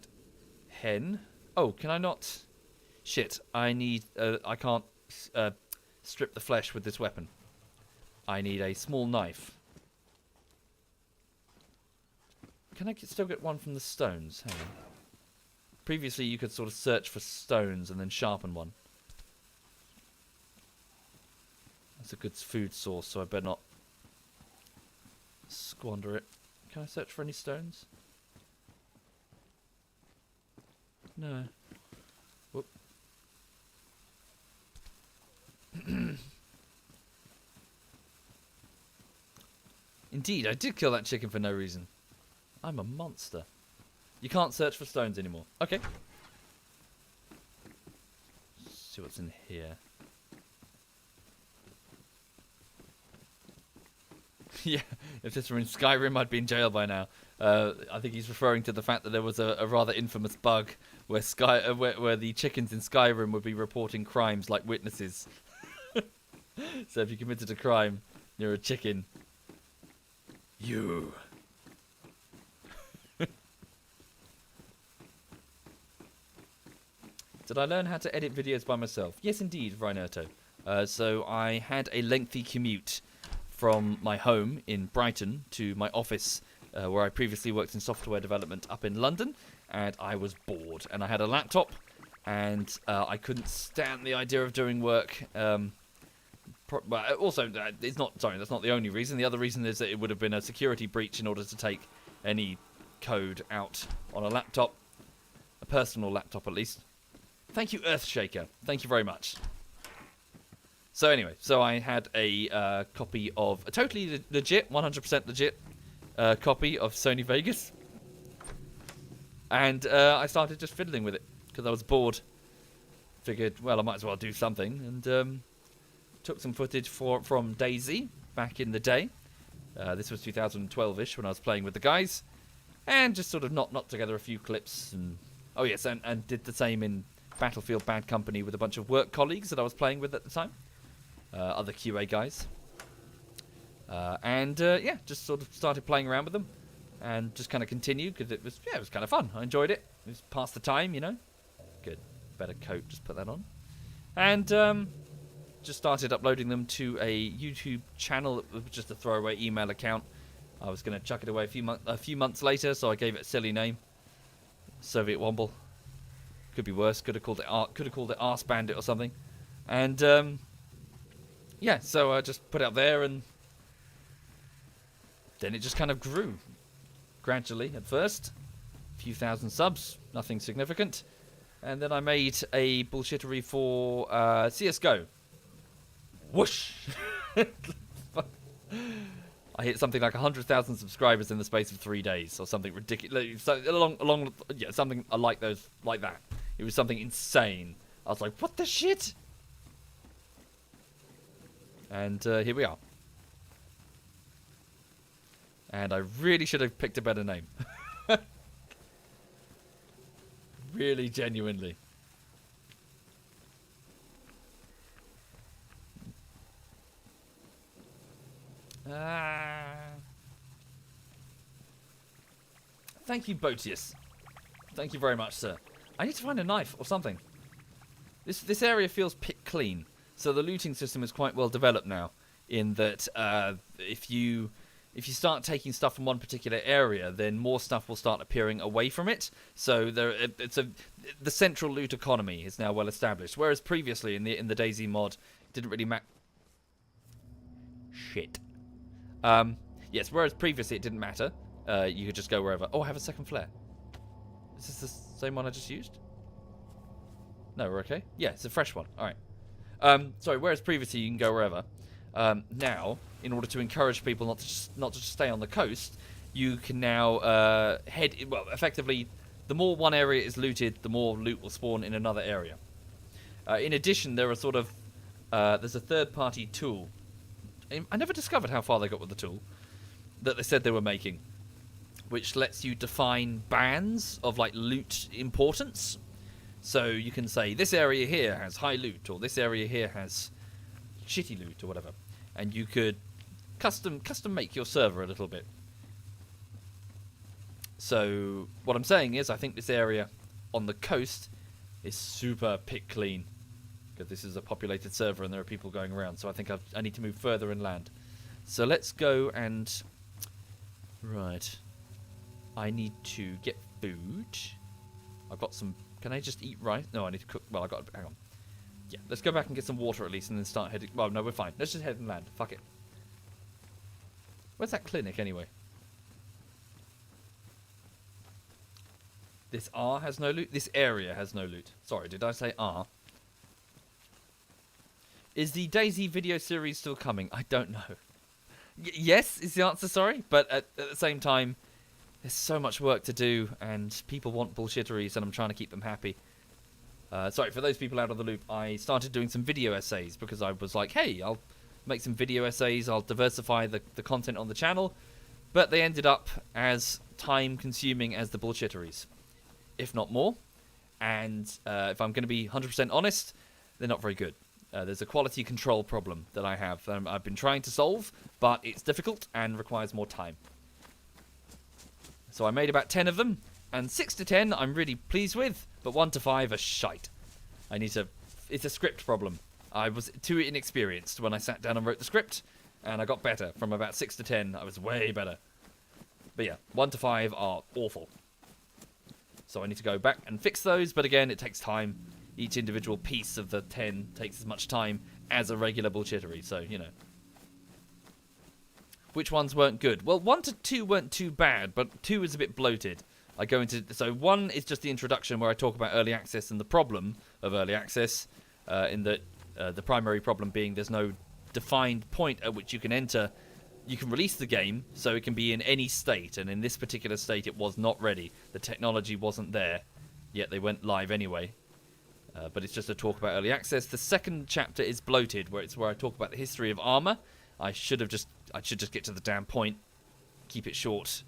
Hen. Oh, can I not? Shit, I need... I can't strip the flesh with this weapon. I need a small knife. Can I still get one from the stones? Hang on. Previously, you could sort of search for stones and then sharpen one. That's a good food source, so I better not squander it. Can I search for any stones? No. Whoop. Indeed, I did kill that chicken for no reason. I'm a monster. You can't search for stones anymore. Okay. Let's see what's in here. Yeah, if this were in Skyrim, I'd be in jail by now. I think he's referring to the fact that there was a rather infamous bug where where the chickens in Skyrim would be reporting crimes like witnesses. So if you committed a crime, you're a chicken. You. Did I learn how to edit videos by myself? Yes, indeed, Rhinerto. So I had a lengthy commute from my home in Brighton to my office where I previously worked in software development up in London, and I was bored. And I had a laptop, and I couldn't stand the idea of doing work. But also, it's not. Sorry, that's not the only reason. The other reason is that it would have been a security breach in order to take any code out on a laptop, a personal laptop at least. Thank you, Earthshaker. Thank you very much. So anyway, so I had a copy of a totally legit, 100% legit copy of Sony Vegas, and I started just fiddling with it because I was bored. Figured, well, I might as well do something, and took some footage from DayZ back in the day. This was 2012-ish when I was playing with the guys, and just sort of knocked together a few clips. And oh yes, and did the same in Battlefield Bad Company with a bunch of work colleagues that I was playing with at the time. Other QA guys. Yeah, just sort of started playing around with them. And just kind of continued, because it was kind of fun. I enjoyed it. It was past the time, you know. Good. Better coat, just put that on. And just started uploading them to a YouTube channel. It was just a throwaway email account. I was going to chuck it away a few months later, so I gave it a silly name. SovietWomble. Could be worse. Could have called it Arse Bandit or something. And yeah, so I just put it out there, and then it just kind of grew gradually at first. A few thousand subs, nothing significant. And then I made a bullshittery for CSGO. Whoosh! I hit something like 100,000 subscribers in the space of 3 days, or something ridiculous. So yeah, something like that. It was something insane. I was like, what the shit? And here we are. And I really should have picked a better name. Really, genuinely. Thank you, Botius. Thank you very much, sir. I need to find a knife or something. This area feels pick clean, so the looting system is quite well developed now. In that, if you start taking stuff from one particular area, then more stuff will start appearing away from it. So the central loot economy is now well established, whereas previously in the DayZ mod, it didn't really matter. Shit. Yes, whereas previously it didn't matter. You could just go wherever. Oh, I have a second flare. Is this the same one I just used? No, we're okay. Yeah, it's a fresh one. All right. Sorry, whereas previously you can go wherever. Now, in order to encourage people not to just stay on the coast, you can now head. Well, effectively, the more one area is looted, the more loot will spawn in another area. In addition, there are there's a third-party tool. I never discovered how far they got with the tool that they said they were making, which lets you define bands of like loot importance. So you can say this area here has high loot, or this area here has shitty loot, or whatever, and you could custom make your server a little bit. So what I'm saying is, I think this area on the coast is super pick clean, because this is a populated server and there are people going around. So I think I need to move further inland. So let's go and right. I need to get food. I've got some. Can I just eat rice? No, I need to cook. Well, hang on. Yeah, let's go back and get some water at least, and then start heading. Well, no, we're fine. Let's just head inland. Fuck it. Where's that clinic anyway? This R has no loot. This area has no loot. Sorry, did I say R? Is the DayZ video series still coming? I don't know. Yes is the answer, sorry. But at the same time, there's so much work to do, and people want bullshitteries, and I'm trying to keep them happy. Sorry, for those people out of the loop, I started doing some video essays, because I was like, hey, I'll make some video essays, I'll diversify the content on the channel. But they ended up as time-consuming as the bullshitteries, if not more. And if I'm going to be 100% honest, they're not very good. There's a quality control problem that I have. I've been trying to solve, but it's difficult and requires more time. So I made about 10 of them, and 6 to 10 I'm really pleased with, but 1 to 5 are shite. It's a script problem. I was too inexperienced when I sat down and wrote the script, and I got better. From about 6 to 10, I was way better. But yeah, 1 to 5 are awful. So I need to go back and fix those, but again, it takes time. Each individual piece of the 10 takes as much time as a regular bullshittery, so, you know. Which ones weren't good? Well, 1 to 2 weren't too bad, but 2 is a bit bloated. So 1 is just the introduction where I talk about early access and the problem of early access, in that the primary problem being there's no defined point at which you can enter. You can release the game, so it can be in any state, and in this particular state it was not ready. The technology wasn't there, yet they went live anyway. But it's just a talk about early access. The second chapter is bloated, where I talk about the history of armor. I should just get to the damn point. Keep it short.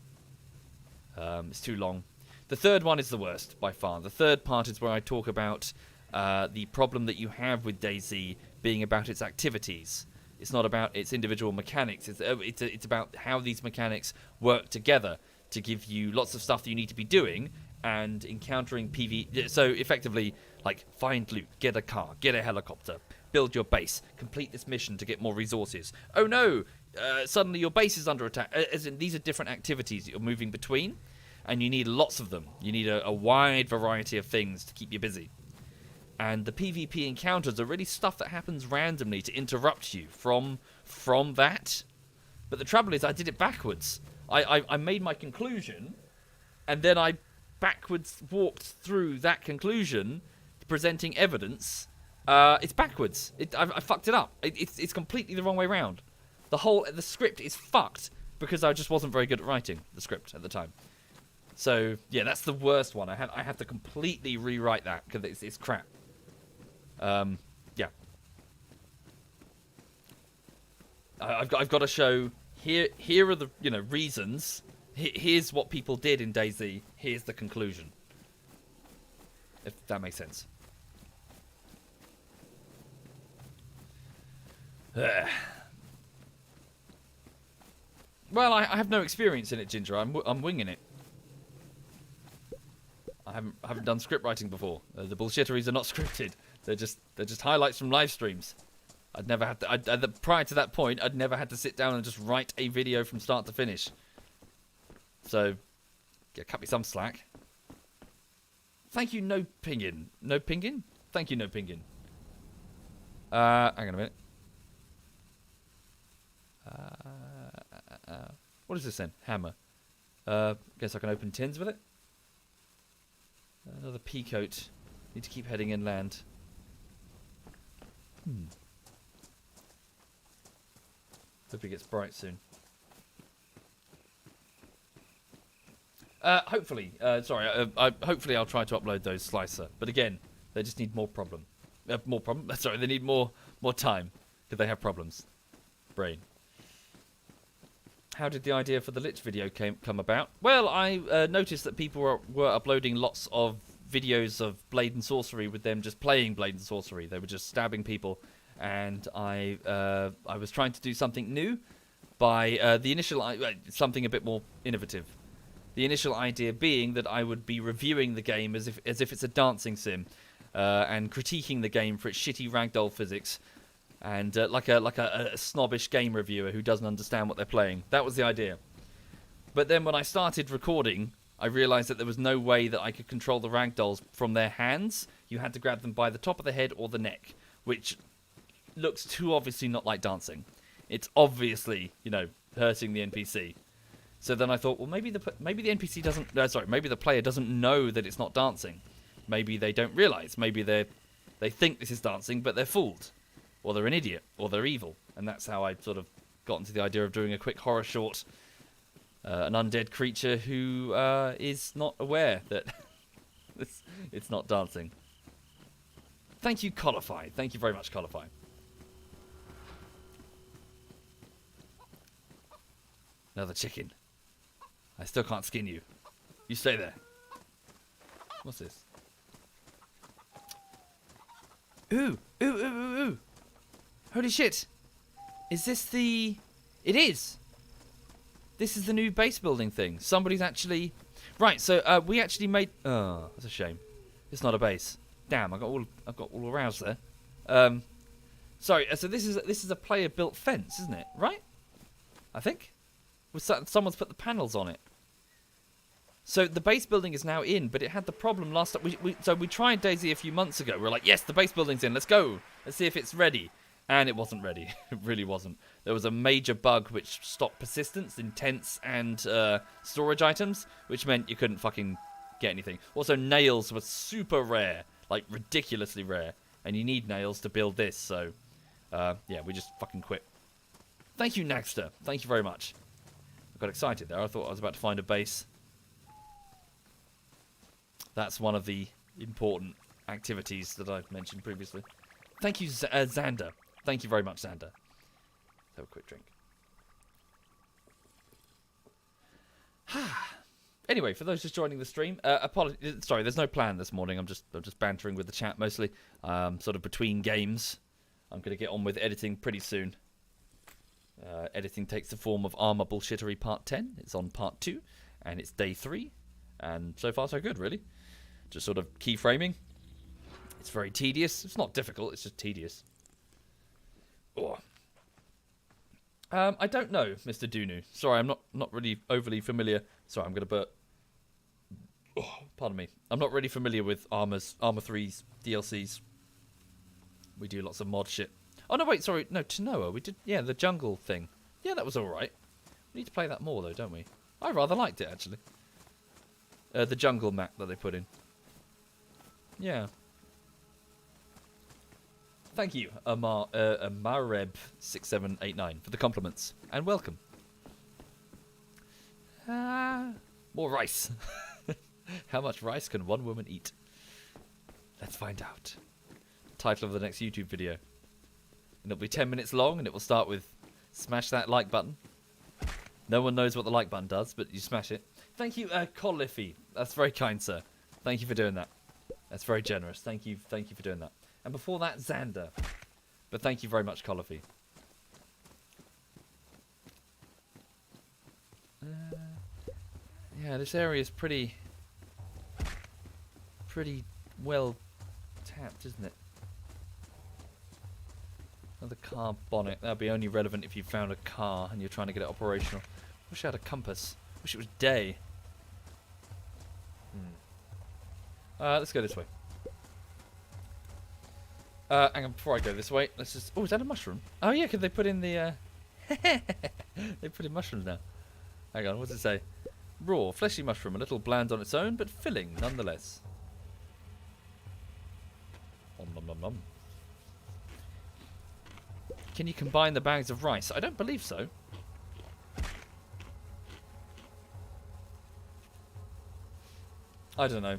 It's too long. The third one is the worst, by far. The third part is where I talk about the problem that you have with DayZ being about its activities. It's not about its individual mechanics. It's about how these mechanics work together to give you lots of stuff that you need to be doing and encountering PV. So effectively, like, find loot, get a car, get a helicopter, build your base, complete this mission to get more resources. Oh no, suddenly your base is under attack. As in, these are different activities that you're moving between, and you need lots of them. You need a wide variety of things to keep you busy. And the PvP encounters are really stuff that happens randomly to interrupt you from that. But the trouble is, I did it backwards. I made my conclusion, and then I backwards walked through that conclusion, presenting evidence. It's backwards. I fucked it up. It's completely the wrong way round. The script is fucked because I just wasn't very good at writing the script at the time. So yeah, that's the worst one. I had to completely rewrite that because it's crap. Yeah. I've got to show here are the reasons. Here's what people did in DayZ. Here's the conclusion. If that makes sense. Well, I have no experience in it, Ginger. I'm winging it. I haven't done script writing before. The bullshitteries are not scripted. They're just highlights from live streams. I'd never had to. Prior to that point, I'd never had to sit down and just write a video from start to finish. So, yeah, cut me some slack. Thank you, No Pingin. No Pingin? Thank you, No Pingin. Hang on a minute. What is this then? Hammer. Guess I can open tins with it. Another pea coat. Need to keep heading inland. Hope it gets bright soon. Hopefully. Hopefully I'll try to upload those slicer. But again, they just need more problem. Sorry, they need more time. Because they have problems. Brain. How did the idea for the Lich video come about? Well, I noticed that people were uploading lots of videos of Blade and Sorcery with them just playing Blade and Sorcery. They were just stabbing people, and I was trying to do something new by the initial something a bit more innovative. The initial idea being that I would be reviewing the game as if it's a dancing sim, and critiquing the game for its shitty ragdoll physics. And like a snobbish game reviewer who doesn't understand what they're playing. That was the idea. But then when I started recording, I realised that there was no way that I could control the ragdolls from their hands. You had to grab them by the top of the head or the neck, which looks too obviously not like dancing. It's obviously, hurting the NPC. So then I thought, well, maybe the NPC doesn't. Maybe the player doesn't know that it's not dancing. Maybe they don't realise. Maybe they think this is dancing, but they're fooled. Or they're an idiot, or they're evil. And that's how I sort of got into the idea of doing a quick horror short. An undead creature who is not aware that it's not dancing. Thank you, Colify. Thank you very much, Colify. Another chicken. I still can't skin you. You stay there. What's this? Ooh, ooh, ooh, ooh, ooh. Holy shit. Is this the... It is. This is the new base building thing. Somebody's actually... Right, so we actually made... Oh, that's a shame. It's not a base. Damn, I got all aroused there. Sorry, so this is a player-built fence, isn't it? Right? I think. Someone's put the panels on it. So the base building is now in, but it had the problem last time. So we tried DayZ a few months ago. We were like, yes, the base building's in. Let's go. Let's see if it's ready. And it wasn't ready. It really wasn't. There was a major bug which stopped persistence in tents and storage items, which meant you couldn't fucking get anything. Also, nails were super rare, like ridiculously rare. And you need nails to build this, so yeah, we just fucking quit. Thank you, Nagster. Thank you very much. I got excited there. I thought I was about to find a base. That's one of the important activities that I've mentioned previously. Thank you, Xander. Thank you very much, Xander. Let's have a quick drink. Anyway, for those just joining the stream, sorry, there's no plan this morning. I'm just bantering with the chat mostly. Sort of between games. I'm going to get on with editing pretty soon. Editing takes the form of Armour Bullshittery Part 10. It's on Part 2, and it's day 3. And so far, so good, really. Just sort of keyframing. It's very tedious. It's not difficult, it's just tedious. Oh. I don't know, Mr. Dunu. Sorry, I'm not really overly familiar. Sorry, I'm going to burp. Oh, pardon me. I'm not really familiar with Armour 3's DLCs. We do lots of mod shit. Oh, no, wait, sorry. No, Tanoa. We did, yeah, the jungle thing. Yeah, that was alright. We need to play that more, though, don't we? I rather liked it, actually. The jungle map that they put in. Yeah. Thank you, Amareb6789, for the compliments. And welcome. More rice. How much rice can one woman eat? Let's find out. Title of the next YouTube video. And it'll be 10 minutes long, and it will start with smash that like button. No one knows what the like button does, but you smash it. Thank you, Coliffy. That's very kind, sir. Thank you for doing that. That's very generous. Thank you for doing that. And before that, Xander. But thank you very much, Coliffy. Yeah, this area is pretty well tapped, isn't it? Another car bonnet. That'd be only relevant if you found a car and you're trying to get it operational. Wish I had a compass. Wish it was day. Let's go this way. Hang on, before I go this way, let's just... Oh, is that a mushroom? Oh, yeah, could they put in the... They put in mushrooms now. Hang on, what does it say? Raw, fleshy mushroom, a little bland on its own, but filling nonetheless. Nom nom nom nom. Can you combine the bags of rice? I don't believe so. I don't know.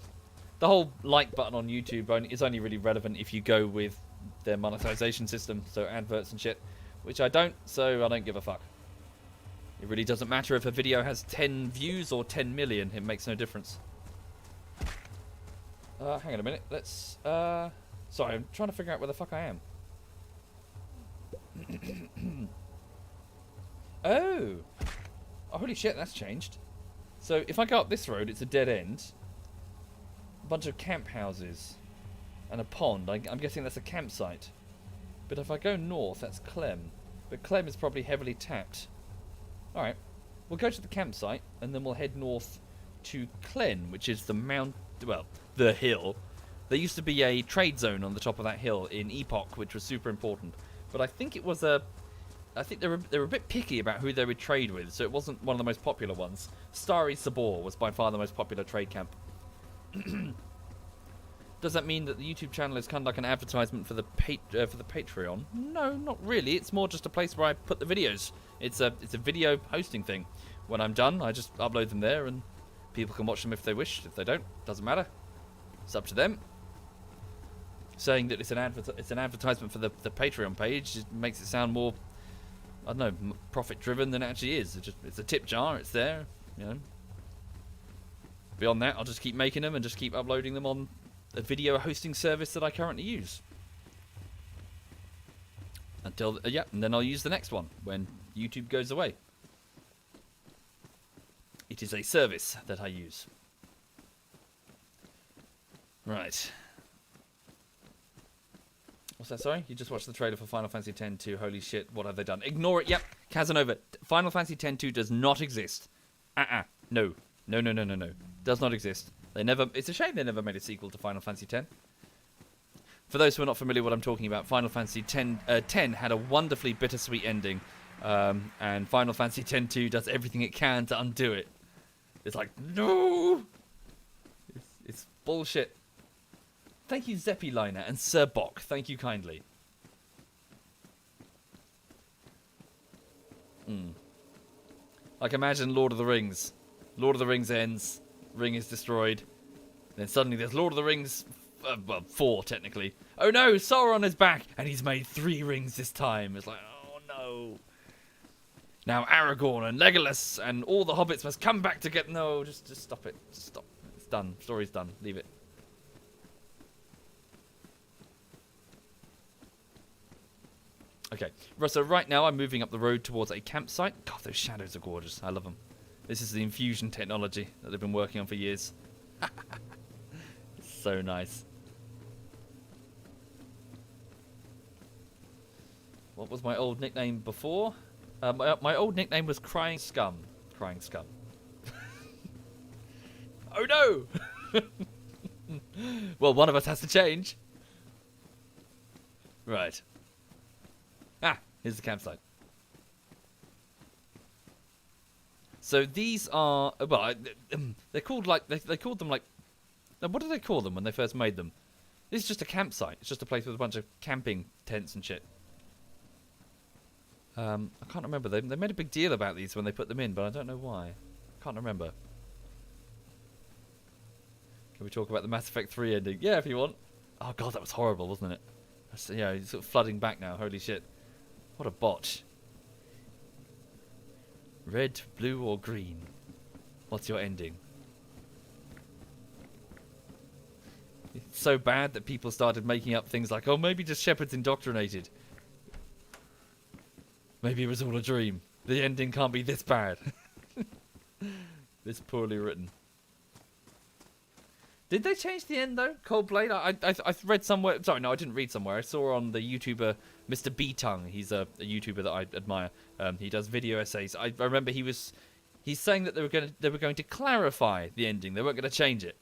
The whole like button on YouTube is only really relevant if you go with their monetization system, so adverts and shit, which I don't, so I don't give a fuck. It really doesn't matter if a video has 10 views or 10 million, it makes no difference. Hang on a minute, let's... Sorry, I'm trying to figure out where the fuck I am. Oh! Oh, holy shit, that's changed. So, if I go up this road, it's a dead end. A bunch of camp houses. And a pond. I'm guessing that's a campsite. But if I go north, that's Clem. But Clem is probably heavily tapped. Alright. We'll go to the campsite, and then we'll head north to Clen, which is the the hill. There used to be a trade zone on the top of that hill in Epoch, which was super important. But I think it was a... I think they were a bit picky about who they would trade with, so it wasn't one of the most popular ones. Starry Sabor was by far the most popular trade camp. Does that mean that the YouTube channel is kind of like an advertisement for the Patreon? No, not really. It's more just a place where I put the videos. It's a video hosting thing. When I'm done, I just upload them there, and people can watch them if they wish. If they don't, doesn't matter. It's up to them. Saying that it's an advertisement for the Patreon page just makes it sound more, I don't know, profit-driven than it actually is. It's a tip jar. It's there, you know. Beyond that, I'll just keep making them and just keep uploading them on a video hosting service that I currently use. Until, yeah, and then I'll use the next one when YouTube goes away. It is a service that I use. Right. What's that, sorry? You just watched the trailer for Final Fantasy X-2. Holy shit, what have they done? Ignore it, yep. Casanova. Final Fantasy X-2 does not exist. No. No. Does not exist. It's a shame they never made a sequel to Final Fantasy X. For those who are not familiar with what I'm talking about, Final Fantasy X had a wonderfully bittersweet ending. And Final Fantasy X-2 does everything it can to undo it. It's like, no! It's bullshit. Thank you, Zeppy Liner, and Sir Bock. Thank you kindly. Like, imagine Lord of the Rings. Lord of the Rings ends, ring is destroyed. Then suddenly there's Lord of the Rings, well, 4 technically. Oh no, Sauron is back, and he's made 3 rings this time. It's like, oh no. Now Aragorn and Legolas and all the hobbits must come back to get... No, just stop it. Just stop. It's done. Story's done. Leave it. Okay, so right now I'm moving up the road towards a campsite. God, those shadows are gorgeous. I love them. This is the infusion technology that they've been working on for years. It's so nice. What was my old nickname before? My old nickname was Crying Scum. Crying Scum. Oh no! Well, one of us has to change. Right. Here's the campsite. So these are, well, they're called like, they called them like, what did they call them when they first made them? This is just a campsite. It's just a place with a bunch of camping tents and shit. I can't remember. They made a big deal about these when they put them in, but I don't know why. Can't remember. Can we talk about the Mass Effect 3 ending? Yeah, if you want. Oh god, that was horrible, wasn't it? Yeah, it's sort of flooding back now. Holy shit. What a botch. Red, blue, or green? What's your ending? It's so bad that people started making up things like, oh, maybe just Shepard's indoctrinated. Maybe it was all a dream. The ending can't be this bad. This poorly written. Did they change the end though? Cold Blade? I read somewhere. Sorry, no, I didn't read somewhere. I saw on the YouTuber Mr. B Tongue. He's a YouTuber that I admire. He does video essays. I remember he's saying that they were going to clarify the ending. They weren't going to change it,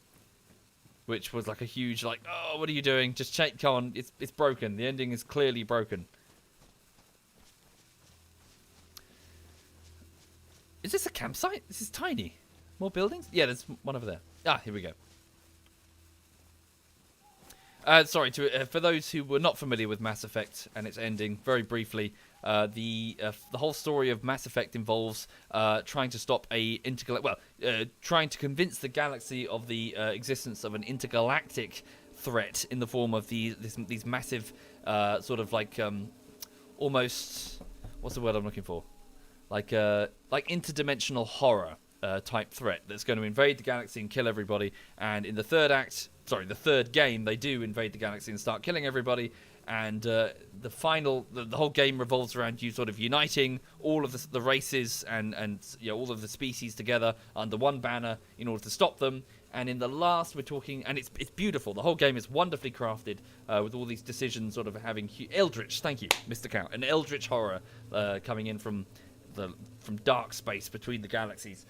which was like a huge like, oh, what are you doing? Just change. Come on, it's broken. The ending is clearly broken. Is this a campsite? This is tiny. More buildings? Yeah, there's one over there. Ah, here we go. Sorry, for those who were not familiar with Mass Effect and its ending, very briefly, the whole story of Mass Effect involves trying to stop trying to convince the galaxy of the existence of an intergalactic threat in the form of these massive sort of like almost, what's the word I'm looking for? Like interdimensional horror type threat that's going to invade the galaxy and kill everybody. And in the third game, they do invade the galaxy and start killing everybody. And the whole game revolves around you sort of uniting all of the races and you know, all of the species together under one banner in order to stop them. And in the last, we're talking, and it's beautiful. The whole game is wonderfully crafted with all these decisions sort of having eldritch. Thank you, Mr. Count. An eldritch horror coming in from dark space between the galaxies,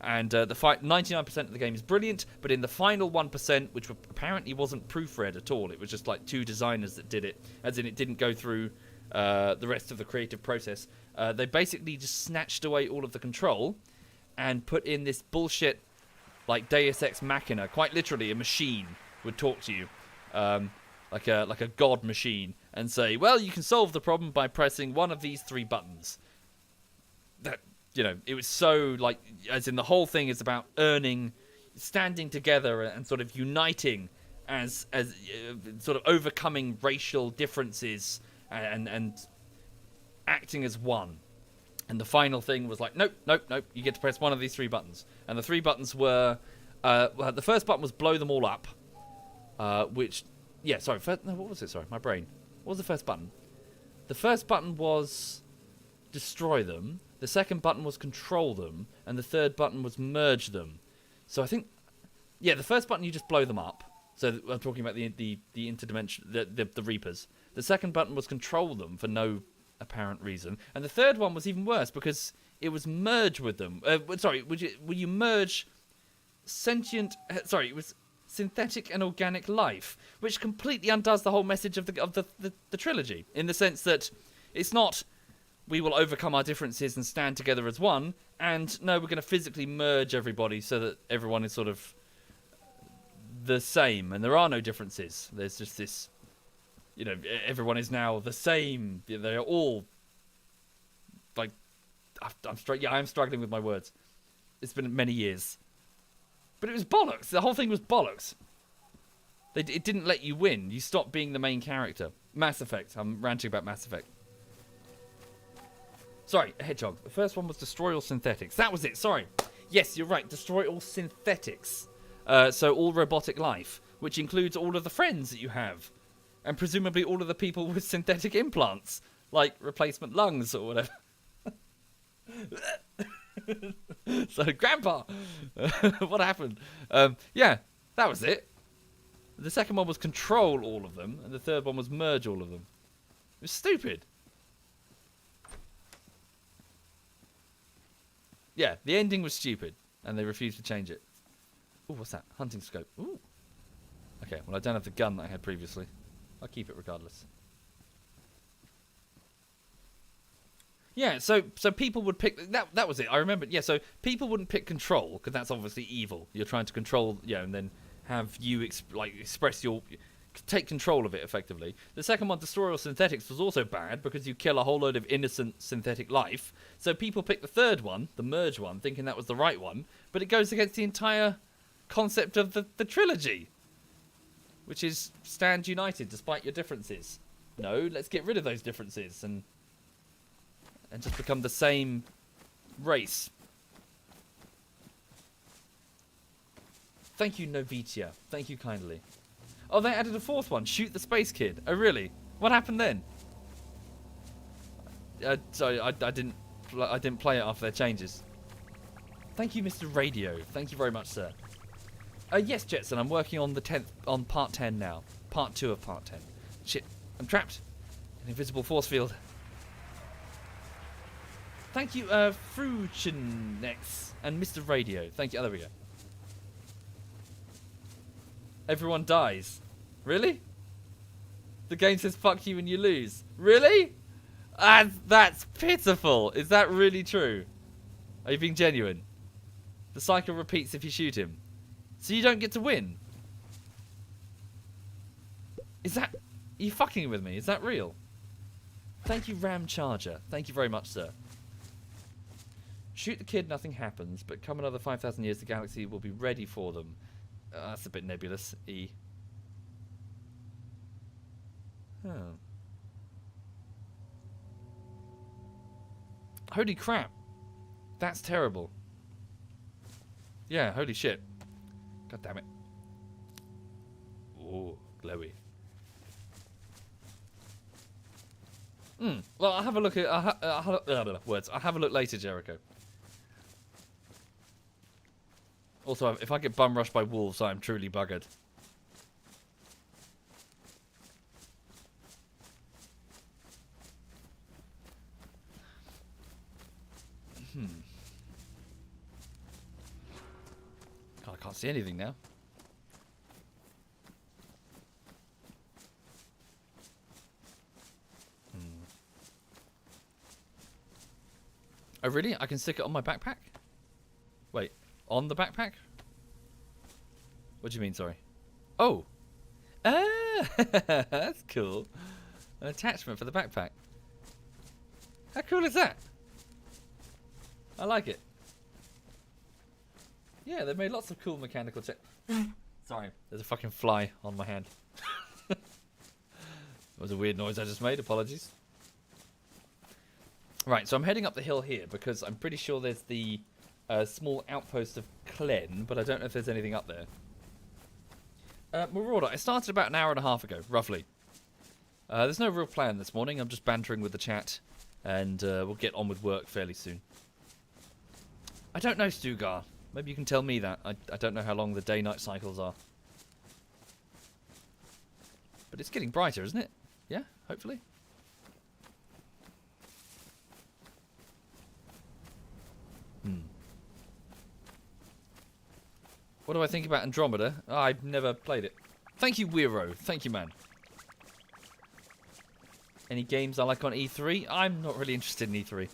and the fight. 99% of the game is brilliant, but in the final 1%, which apparently wasn't proofread at all, it was just like two designers that did it, as in it didn't go through the rest of the creative process. They basically just snatched away all of the control and put in this bullshit, like Deus Ex Machina. Quite literally, a machine would talk to you, like a god machine, and say, "Well, you can solve the problem by pressing one of these 3 buttons." That, you know, it was so like, as in the whole thing is about standing together and sort of uniting as sort of overcoming racial differences and acting as one. And the final thing was like, nope, you get to press one of these 3 buttons. And the 3 buttons were, the first button was blow them all up, what was it? Sorry, my brain. What was the first button? The first button was destroy them. The second button was control them, and the third button was merge them. So I think, yeah, the first button you just blow them up. So I'm talking about the interdimension, the Reapers. The second button was control them for no apparent reason, and the third one was even worse because it was merge with them. Will you merge sentient? It was synthetic and organic life, which completely undoes the whole message of the trilogy, in the sense that it's not, we will overcome our differences and stand together as one, and no, we're going to physically merge everybody so that everyone is sort of the same, and there are no differences. There's just this, you know, everyone is now the same. They're all, like, I'm struggling with my words. It's been many years. But it was bollocks. The whole thing was bollocks. It didn't let you win. You stopped being the main character. Mass Effect. I'm ranting about Mass Effect. Sorry, Hedgehog. The first one was destroy all synthetics. That was it, sorry. Yes, you're right. Destroy all synthetics. So all robotic life, which includes all of the friends that you have. And presumably all of the people with synthetic implants, like replacement lungs or whatever. So, Grandpa! What happened? Yeah, that was it. The second one was control all of them, and the third one was merge all of them. It was stupid. Yeah, the ending was stupid, and they refused to change it. Ooh, what's that? Hunting scope. Ooh. Okay, well, I don't have the gun that I had previously. I'll keep it regardless. Yeah, so people would pick... That was it. I remember. Yeah, so people wouldn't pick control, because that's obviously evil. You're trying to control, and then have you express your... take control of it effectively. The second one, Destroy All Synthetics, was also bad because you kill a whole load of innocent synthetic life. So people pick the third one, the merge one, thinking that was the right one, but it goes against the entire concept of the trilogy, which is stand united despite your differences. No, let's get rid of those differences and just become the same race. Thank you, Novitia. Thank you kindly. Oh, they added a fourth one. Shoot the Space Kid. Oh, really? What happened then? Sorry, I didn't play it after their changes. Thank you, Mr. Radio. Thank you very much, sir. Yes, Jetson. I'm working on on part 10 now. Part 2 of part 10. Shit, I'm trapped. An invisible force field. Thank you, Fruchinex and Mr. Radio. Thank you. Oh, there we go. Everyone dies. Really? The game says fuck you and you lose. Really? That's pitiful. Is that really true? Are you being genuine? The cycle repeats if you shoot him. So you don't get to win? Is that... Are you fucking with me? Is that real? Thank you, Ram Charger. Thank you very much, sir. Shoot the kid, nothing happens, but come another 5,000 years, the galaxy will be ready for them. That's a bit nebulous. E. Oh. Holy crap. That's terrible. Yeah, holy shit. God damn it. Oh, glowy. Well, I'll have a look at... words. I'll have a look later, Jericho. Also, if I get bum rushed by wolves, I'm truly buggered. God, I can't see anything now. Oh, really? I can stick it on my backpack? Wait. On the backpack? What do you mean, sorry? Oh! Ah! That's cool. An attachment for the backpack. How cool is that? I like it. Yeah, they've made lots of cool mechanical Sorry, there's a fucking fly on my hand. That was a weird noise I just made, apologies. Right, so I'm heading up the hill here because I'm pretty sure there's the small outpost of Klen, but I don't know if there's anything up there. Marauder, I started about an hour and a half ago, roughly. There's no real plan this morning. I'm just bantering with the chat, and we'll get on with work fairly soon. I don't know, Stugar. Maybe you can tell me that. I don't know how long the day-night cycles are. But it's getting brighter, isn't it? Yeah, hopefully. What do I think about Andromeda? Oh, I've never played it. Thank you, Wiro. Thank you, man. Any games I like on E3? I'm not really interested in E3.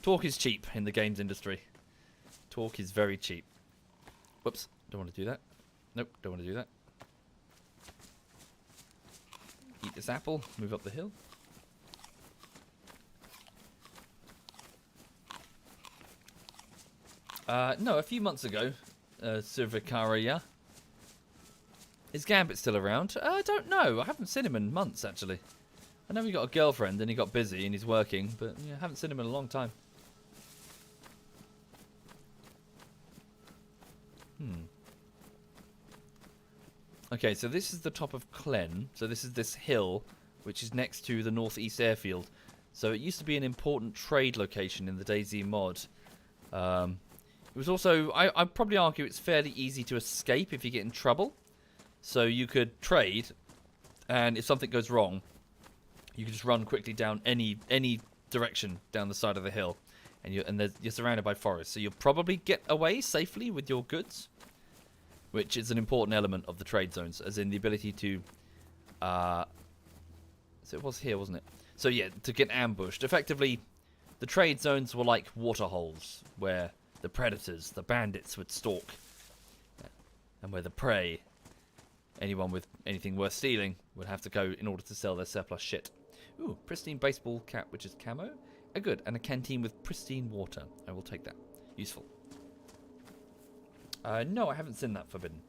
Talk is cheap in the games industry. Talk is very cheap. Whoops. Don't want to do that. Nope, don't want to do that. Eat this apple. Move up the hill. No, a few months ago, Sirvikaria. Is Gambit still around? I don't know. I haven't seen him in months, actually. I know he got a girlfriend and he got busy and he's working, but yeah, I haven't seen him in a long time. Okay, so this is the top of Klen. So this is this hill, which is next to the northeast airfield. So it used to be an important trade location in the DayZ mod. It was also, I'd probably argue it's fairly easy to escape if you get in trouble. So you could trade, and if something goes wrong, you can just run quickly down any direction down the side of the hill, and you're surrounded by forest. So you'll probably get away safely with your goods, which is an important element of the trade zones, as in the ability to. So it was here, wasn't it? So yeah, to get ambushed. Effectively, the trade zones were like waterholes where the predators, the bandits, would stalk, and where the prey anyone with anything worth stealing would have to go in order to sell their surplus shit. Ooh, pristine baseball cap, which is camo. Oh, good. And a canteen with pristine water. I will take that. Useful. No, I haven't seen that forbidden.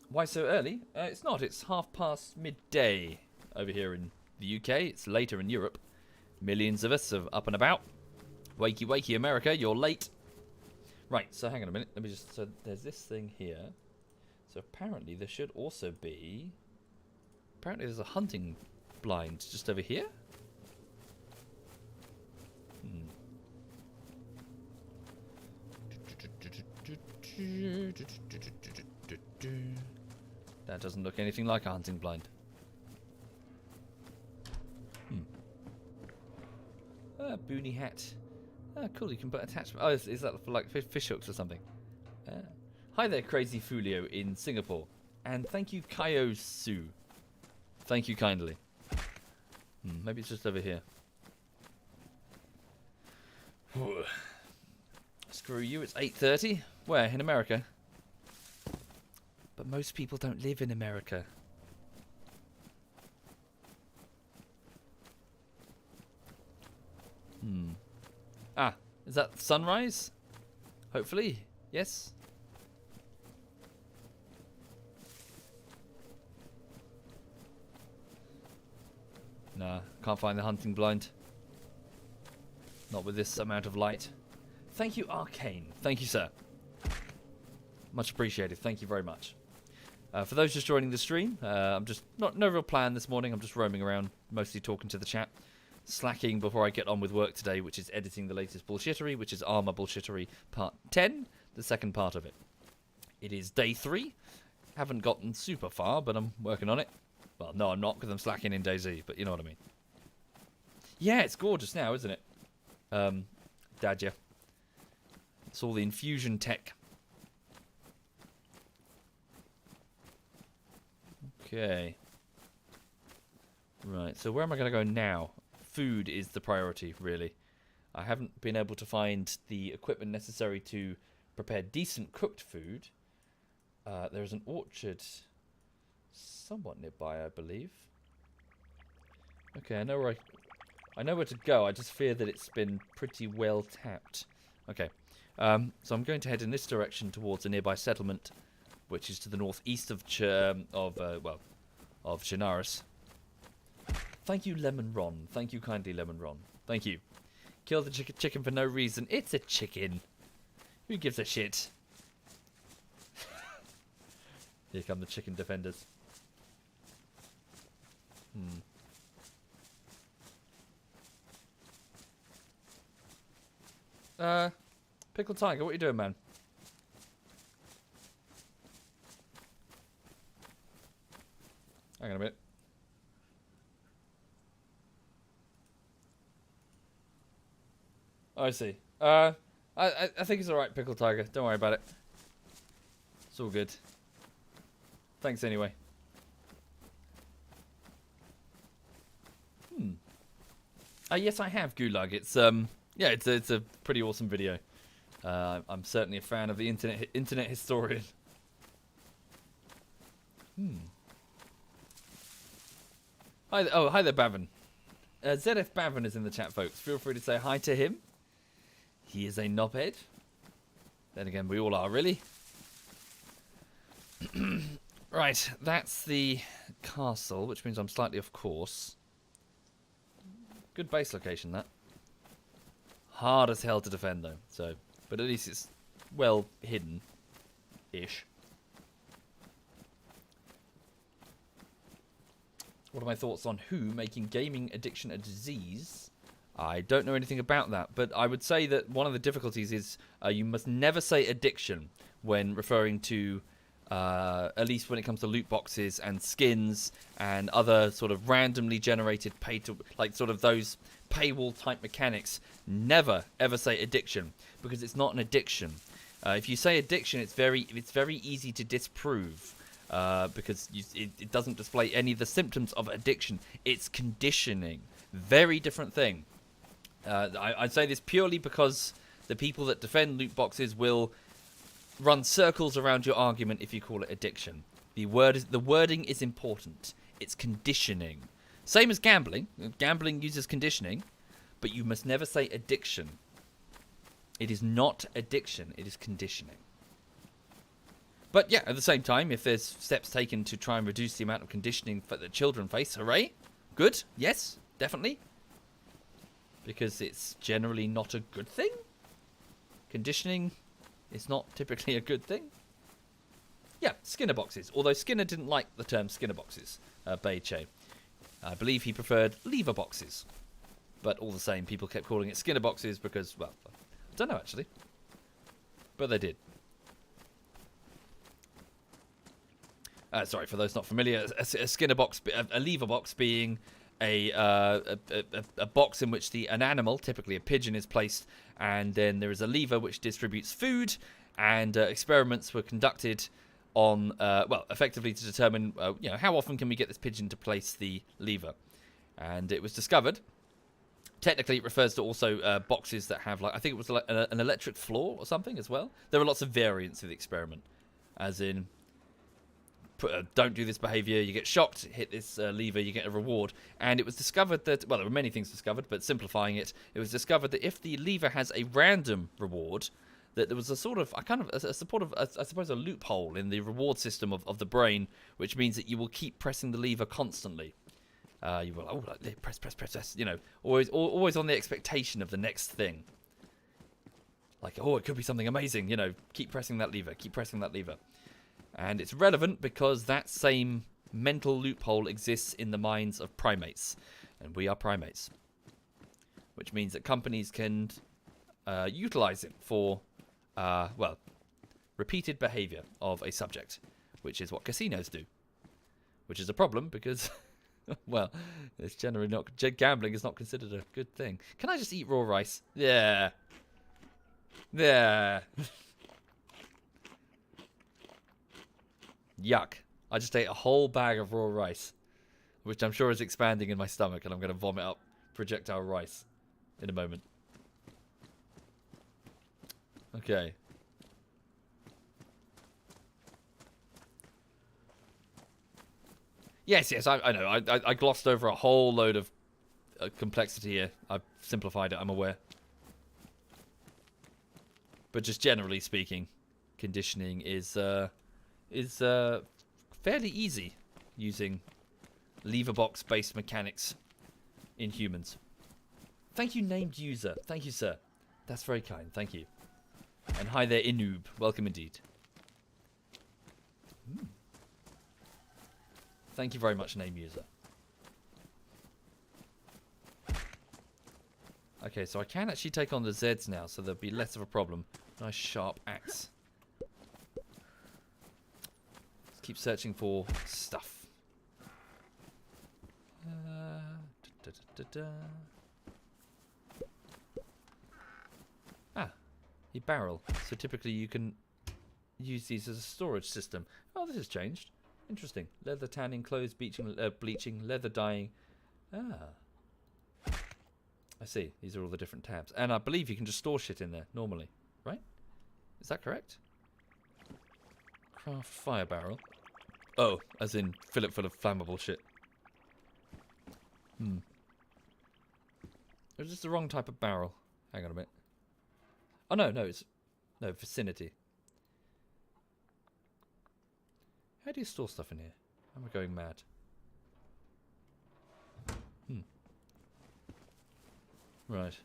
Why so early? It's not. It's midday over here in the UK. It's later in Europe. Millions of us are up and about. Wakey, wakey, America. You're late. Right, so hang on a minute. Let me just... So there's this thing here. So apparently there should also be... Apparently there's a hunting blind just over here. That doesn't look anything like a hunting blind. Boonie hat. Oh, cool, you can put attachment. Oh, is that for like fish hooks or something? Hi there, Crazy Fulio in Singapore. And thank you, Kaio Su. Thank you kindly. Maybe it's just over here. Screw you, it's 8:30. Where? In America? But most people don't live in America. Ah, is that sunrise? Hopefully, yes. Nah, can't find the hunting blind. Not with this amount of light. Thank you, Arcane. Thank you, sir. Much appreciated. Thank you very much. For those just joining the stream, I'm just no real plan this morning. I'm just roaming around, mostly talking to the chat. Slacking before I get on with work today, which is editing the latest bullshittery, which is Armour Bullshittery Part 10, the second part of it. It is day 3. Haven't gotten super far, but I'm working on it. Well, no, I'm not, because I'm slacking in DayZ, but you know what I mean. Yeah, it's gorgeous now, isn't it? Dadja. It's all the infusion tech. Okay. Right, so where am I going to go now? Food is the priority, really. I haven't been able to find the equipment necessary to prepare decent cooked food. There's an orchard somewhat nearby, I believe. Okay, I know where to go. I just fear that it's been pretty well tapped. Okay, so I'm going to head in this direction towards a nearby settlement, which is to the northeast of Chinaris. Thank you, Lemon Ron. Thank you kindly, Lemon Ron. Thank you. Kill the chicken for no reason. It's a chicken. Who gives a shit? Here come the chicken defenders. Pickle Tiger, what are you doing, man? Hang on a minute. Oh, I see. I think it's alright, Pickle Tiger. Don't worry about it. It's all good. Thanks anyway. Yes, I have Gulag. It's yeah, it's a pretty awesome video. I'm certainly a fan of the internet historian. Hi there, Bavin. ZF Bavin is in the chat, folks. Feel free to say hi to him. He is a knobhead. Then again, we all are, really. Right, that's the castle, which means I'm slightly off course. Good base location, that. Hard as hell to defend, though. So, but at least it's well hidden-ish. What are my thoughts on who making gaming addiction a disease? I don't know anything about that, but I would say that one of the difficulties is you must never say addiction when referring to, at least when it comes to loot boxes and skins and other sort of randomly generated like sort of those paywall type mechanics. Never ever say addiction, because it's not an addiction. If you say addiction, it's very easy to disprove. Because it doesn't display any of the symptoms of addiction. It's conditioning. Very different thing. I'd say this purely because the people that defend loot boxes will run circles around your argument if you call it addiction. The wording is important. It's conditioning. Same as gambling. Gambling uses conditioning, but you must never say addiction. It is not addiction. It is conditioning. But yeah, at the same time, if there's steps taken to try and reduce the amount of conditioning that children face, hooray. Good. Yes, definitely. Because it's generally not a good thing. Conditioning is not typically a good thing. Yeah, Skinner boxes. Although Skinner didn't like the term Skinner boxes, Beichet. I believe he preferred lever boxes. But all the same, people kept calling it Skinner boxes because, well, I don't know actually. But they did. Sorry, for those not familiar, a Skinner box, a lever box being a box in which an animal, typically a pigeon, is placed, and then there is a lever which distributes food, and experiments were conducted on, well, effectively to determine, how often can we get this pigeon to place the lever. And it was discovered, technically it refers to also boxes that have, like, I think it was like an electric floor or something as well. There are lots of variants of the experiment, as in, don't do this behavior, you get shocked, hit this lever, you get a reward. And it was discovered that, well, there were many things discovered, but simplifying it, it was discovered that if the lever has a random reward, that there was a sort of, I suppose, a loophole in the reward system of the brain, which means that you will keep pressing the lever constantly. You will, press, always on the expectation of the next thing. Like, it could be something amazing, keep pressing that lever, keep pressing that lever. And it's relevant because that same mental loophole exists in the minds of primates. And we are primates. Which means that companies can utilize it for, repeated behavior of a subject. Which is what casinos do. Which is a problem because, well, it's generally not, gambling is not considered a good thing. Can I just eat raw rice? Yeah. Yeah. Yuck. I just ate a whole bag of raw rice, which I'm sure is expanding in my stomach, and I'm going to vomit up projectile rice in a moment. Okay. Yes, I know. I glossed over a whole load of complexity here. I've simplified it, I'm aware. But just generally speaking, conditioning is fairly easy using lever box based mechanics in humans. Thank you, named user. Thank you, sir. That's very kind. Thank you. And hi there, Inoob. Welcome indeed. Thank you very much, name user. Okay, so I can actually take on the Zeds now, so there'll be less of a problem. Nice sharp axe. Keep searching for stuff. A barrel. So typically you can use these as a storage system. Oh, this has changed. Interesting. Leather tanning, clothes bleaching, leather dyeing. I see. These are all the different tabs. And I believe you can just store shit in there normally, right? Is that correct? Craft fire barrel. Oh, as in fill it full of flammable shit. Or is this the wrong type of barrel? Hang on a minute. Oh no, it's vicinity. How do you store stuff in here? Am I going mad? Right.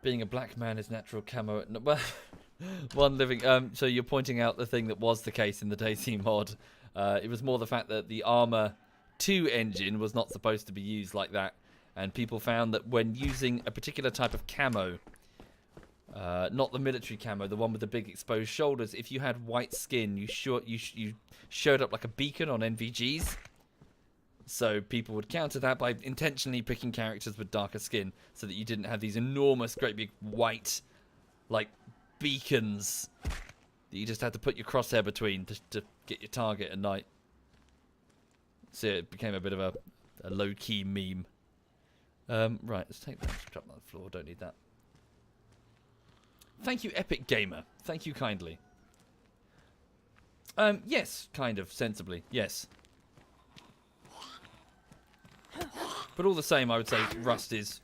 Being a black man is natural camo. Well, one living. So you're pointing out the thing that was the case in the DayZ mod. It was more the fact that the Armor 2 engine was not supposed to be used like that, and people found that when using a particular type of camo, not the military camo, the one with the big exposed shoulders, if you had white skin, you showed up like a beacon on NVGs. So people would counter that by intentionally picking characters with darker skin, so that you didn't have these enormous, great big white, like, beacons that you just had to put your crosshair between to get your target at night. So it became a bit of a low-key meme. Right, let's take that. Just drop that on the floor. Don't need that. Thank you, Epic Gamer. Thank you kindly. Yes, kind of, sensibly, yes. But all the same, I would say Rust is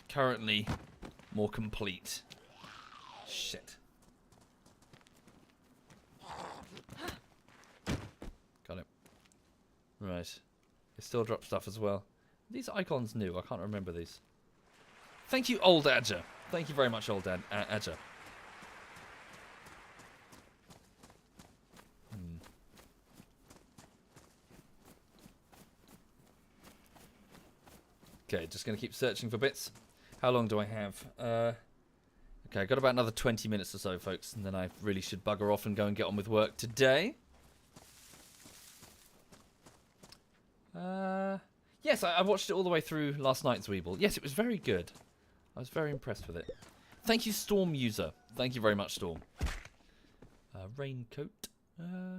currently more complete. Shit. Got it. Right. It still drops stuff as well. These icons new. I can't remember these. Thank you, Old Adger. Thank you very much, Old Adger. Okay, just going to keep searching for bits. How long do I have? Okay, I've got about another 20 minutes or so, folks, and then I really should bugger off and go and get on with work today. Yes, I watched it all the way through last night's Weeble. Yes, it was very good. I was very impressed with it. Thank you, Storm User. Thank you very much, Storm. Raincoat.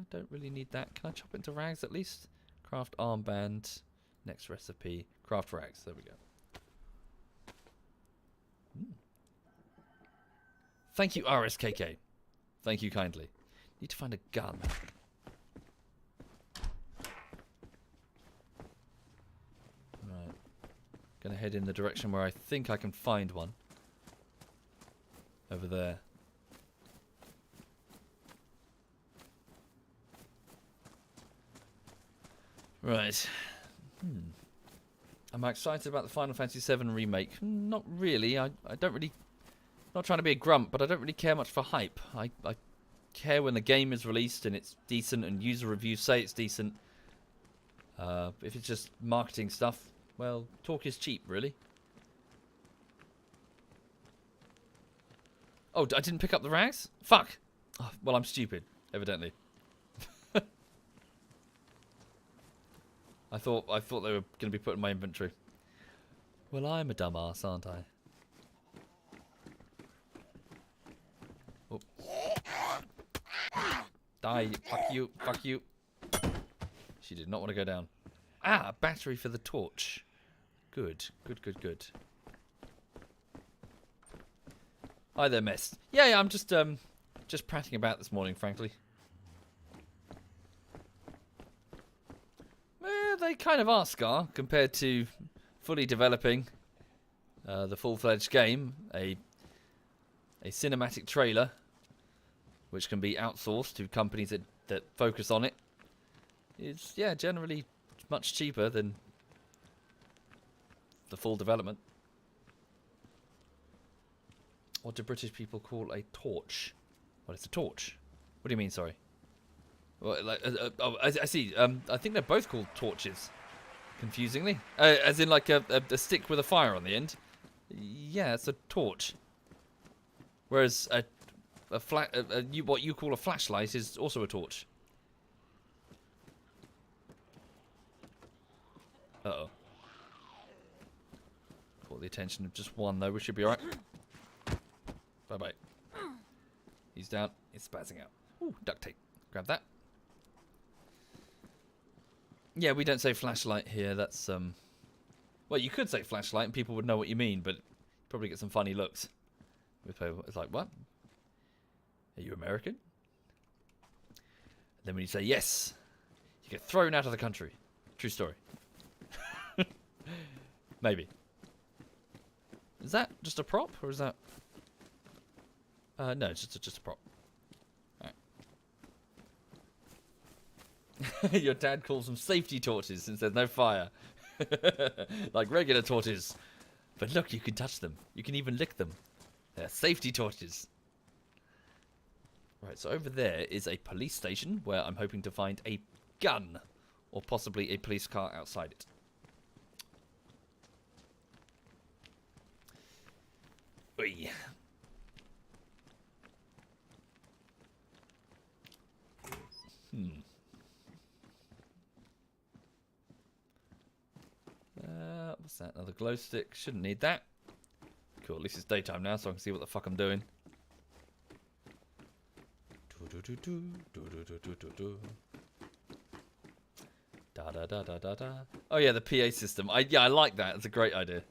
Don't really need that. Can I chop it into rags at least? Craft armband. Next recipe. Craft rags. There we go. Thank you, RSKK. Thank you kindly. Need to find a gun. Right. Gonna head in the direction where I think I can find one. Over there. Right. Am I excited about the Final Fantasy VII remake? Not really. I don't really... Not trying to be a grump, but I don't really care much for hype. I care when the game is released and it's decent and user reviews say it's decent. If it's just marketing stuff, well, talk is cheap, really. Oh, I didn't pick up the rags? Fuck! Oh, well, I'm stupid, evidently. I thought they were going to be put in my inventory. Well, I'm a dumbass, aren't I? Oh. Die! Fuck you! Fuck you! She did not want to go down. Ah, a battery for the torch. Good, good, good, good. Hi there, Mess. Yeah, I'm just prattling about this morning, frankly. They kind of are, Scar, compared to fully developing the full-fledged game, a cinematic trailer, which can be outsourced to companies that focus on it. It's, yeah, generally much cheaper than the full development. What do British people call a torch? What is a torch? What do you mean, sorry? Well, like, oh, I see. I think they're both called torches. Confusingly, as in like a stick with a fire on the end. Yeah, it's a torch. Whereas what you call a flashlight is also a torch. Uh-oh. Caught the attention of just one though. We should be alright. Bye bye. He's down. He's spazzing out. Ooh, duct tape. Grab that. Yeah, we don't say flashlight here. That's well, you could say flashlight and people would know what you mean, but probably get some funny looks. It's like, what? Are you American? And then when you say yes, you get thrown out of the country. True story. Maybe. Is that just a prop, or is that? No, it's just a prop. Your dad calls them safety torches since there's no fire. Like regular torches. But look, you can touch them. You can even lick them. They're safety torches. Right, so over there is a police station where I'm hoping to find a gun. Or possibly a police car outside it. Oi. What's that? Another glow stick. Shouldn't need that. Cool, at least it's daytime now, so I can see what the fuck I'm doing. Da da da da da da. Oh yeah, the PA system. I like that. It's a great idea.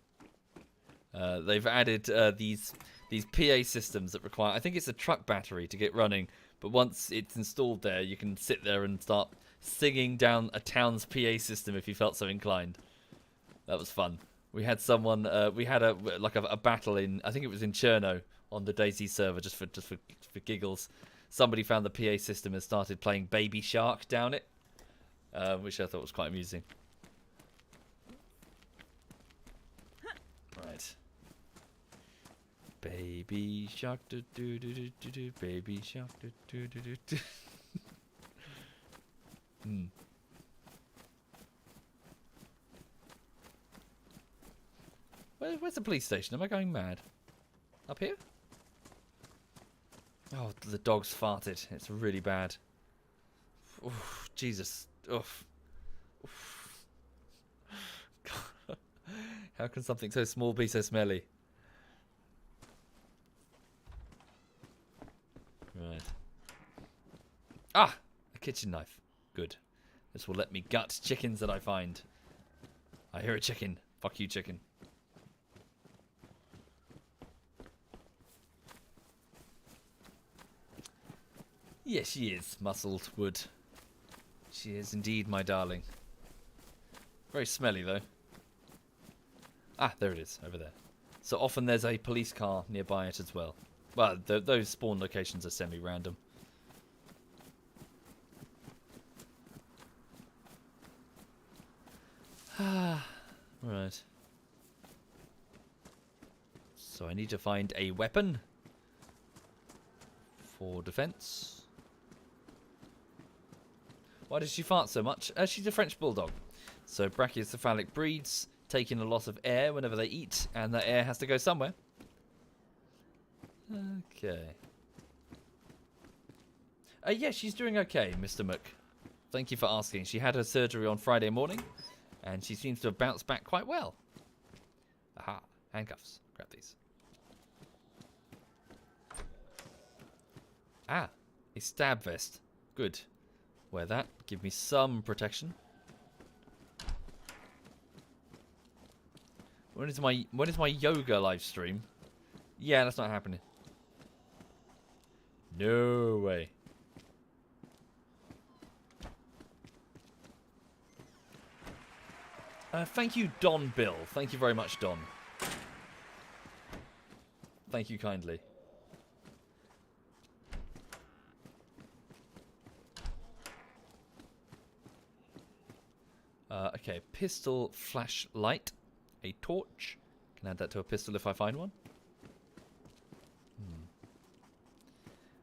They've added these these PA systems that require, I think it's a truck battery to get running, but once it's installed there, you can sit there and start singing down a town's PA system if you felt so inclined. That was fun. We had someone, we had a battle in, I think it was in Cherno on the DayZ server, just for giggles. Somebody found the PA system and started playing Baby Shark down it, which I thought was quite amusing. Right. Baby Shark, do do do do do do. Baby Shark, do do do do do. Where's the police station? Am I going mad? Up here? Oh, the dog's farted. It's really bad. Oof, Jesus. Oof. Oof. God. How can something so small be so smelly? Right. Ah! A kitchen knife. Good. This will let me gut chickens that I find. I hear a chicken. Fuck you, chicken. Yes, she is, muscled wood. She is indeed, my darling. Very smelly, though. Ah, there it is, over there. So often there's a police car nearby it as well. Well, those spawn locations are semi-random. Ah, right. So I need to find a weapon for defense. Why does she fart so much? She's a French bulldog. So brachycephalic breeds take in a lot of air whenever they eat, and that air has to go somewhere. Okay. Yeah, she's doing okay, Mr. Mook. Thank you for asking. She had her surgery on Friday morning, and she seems to have bounced back quite well. Aha, handcuffs. Grab these. Ah, a stab vest. Good. Wear that. Give me some protection. When is my yoga live stream? Yeah, that's not happening. No way. Thank you, Don Bill. Thank you very much, Don. Thank you kindly. Okay, pistol, flashlight, a torch. Can add that to a pistol if I find one.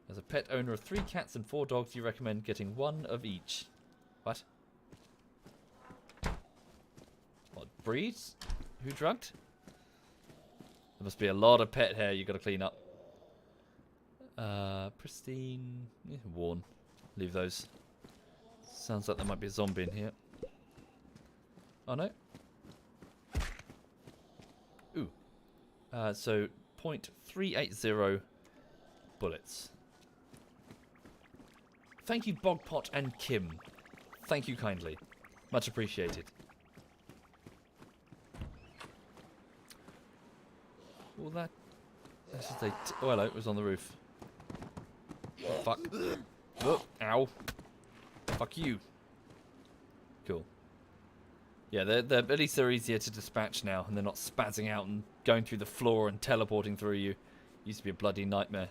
As a pet owner of 3 cats and 4 dogs, you recommend getting 1 of each. What? What, breeds? Who drugged? There must be a lot of pet hair you got to clean up. Pristine, worn. Leave those. Sounds like there might be a zombie in here. Oh no. Ooh. So .380 bullets. Thank you, Bogpot and Kim. Thank you kindly. Much appreciated. All that. That's just oh, hello. It was on the roof. Oh, fuck. Oh, ow. Fuck you. Cool. Yeah, at least they're easier to dispatch now, and they're not spazzing out and going through the floor and teleporting through you. Used to be a bloody nightmare.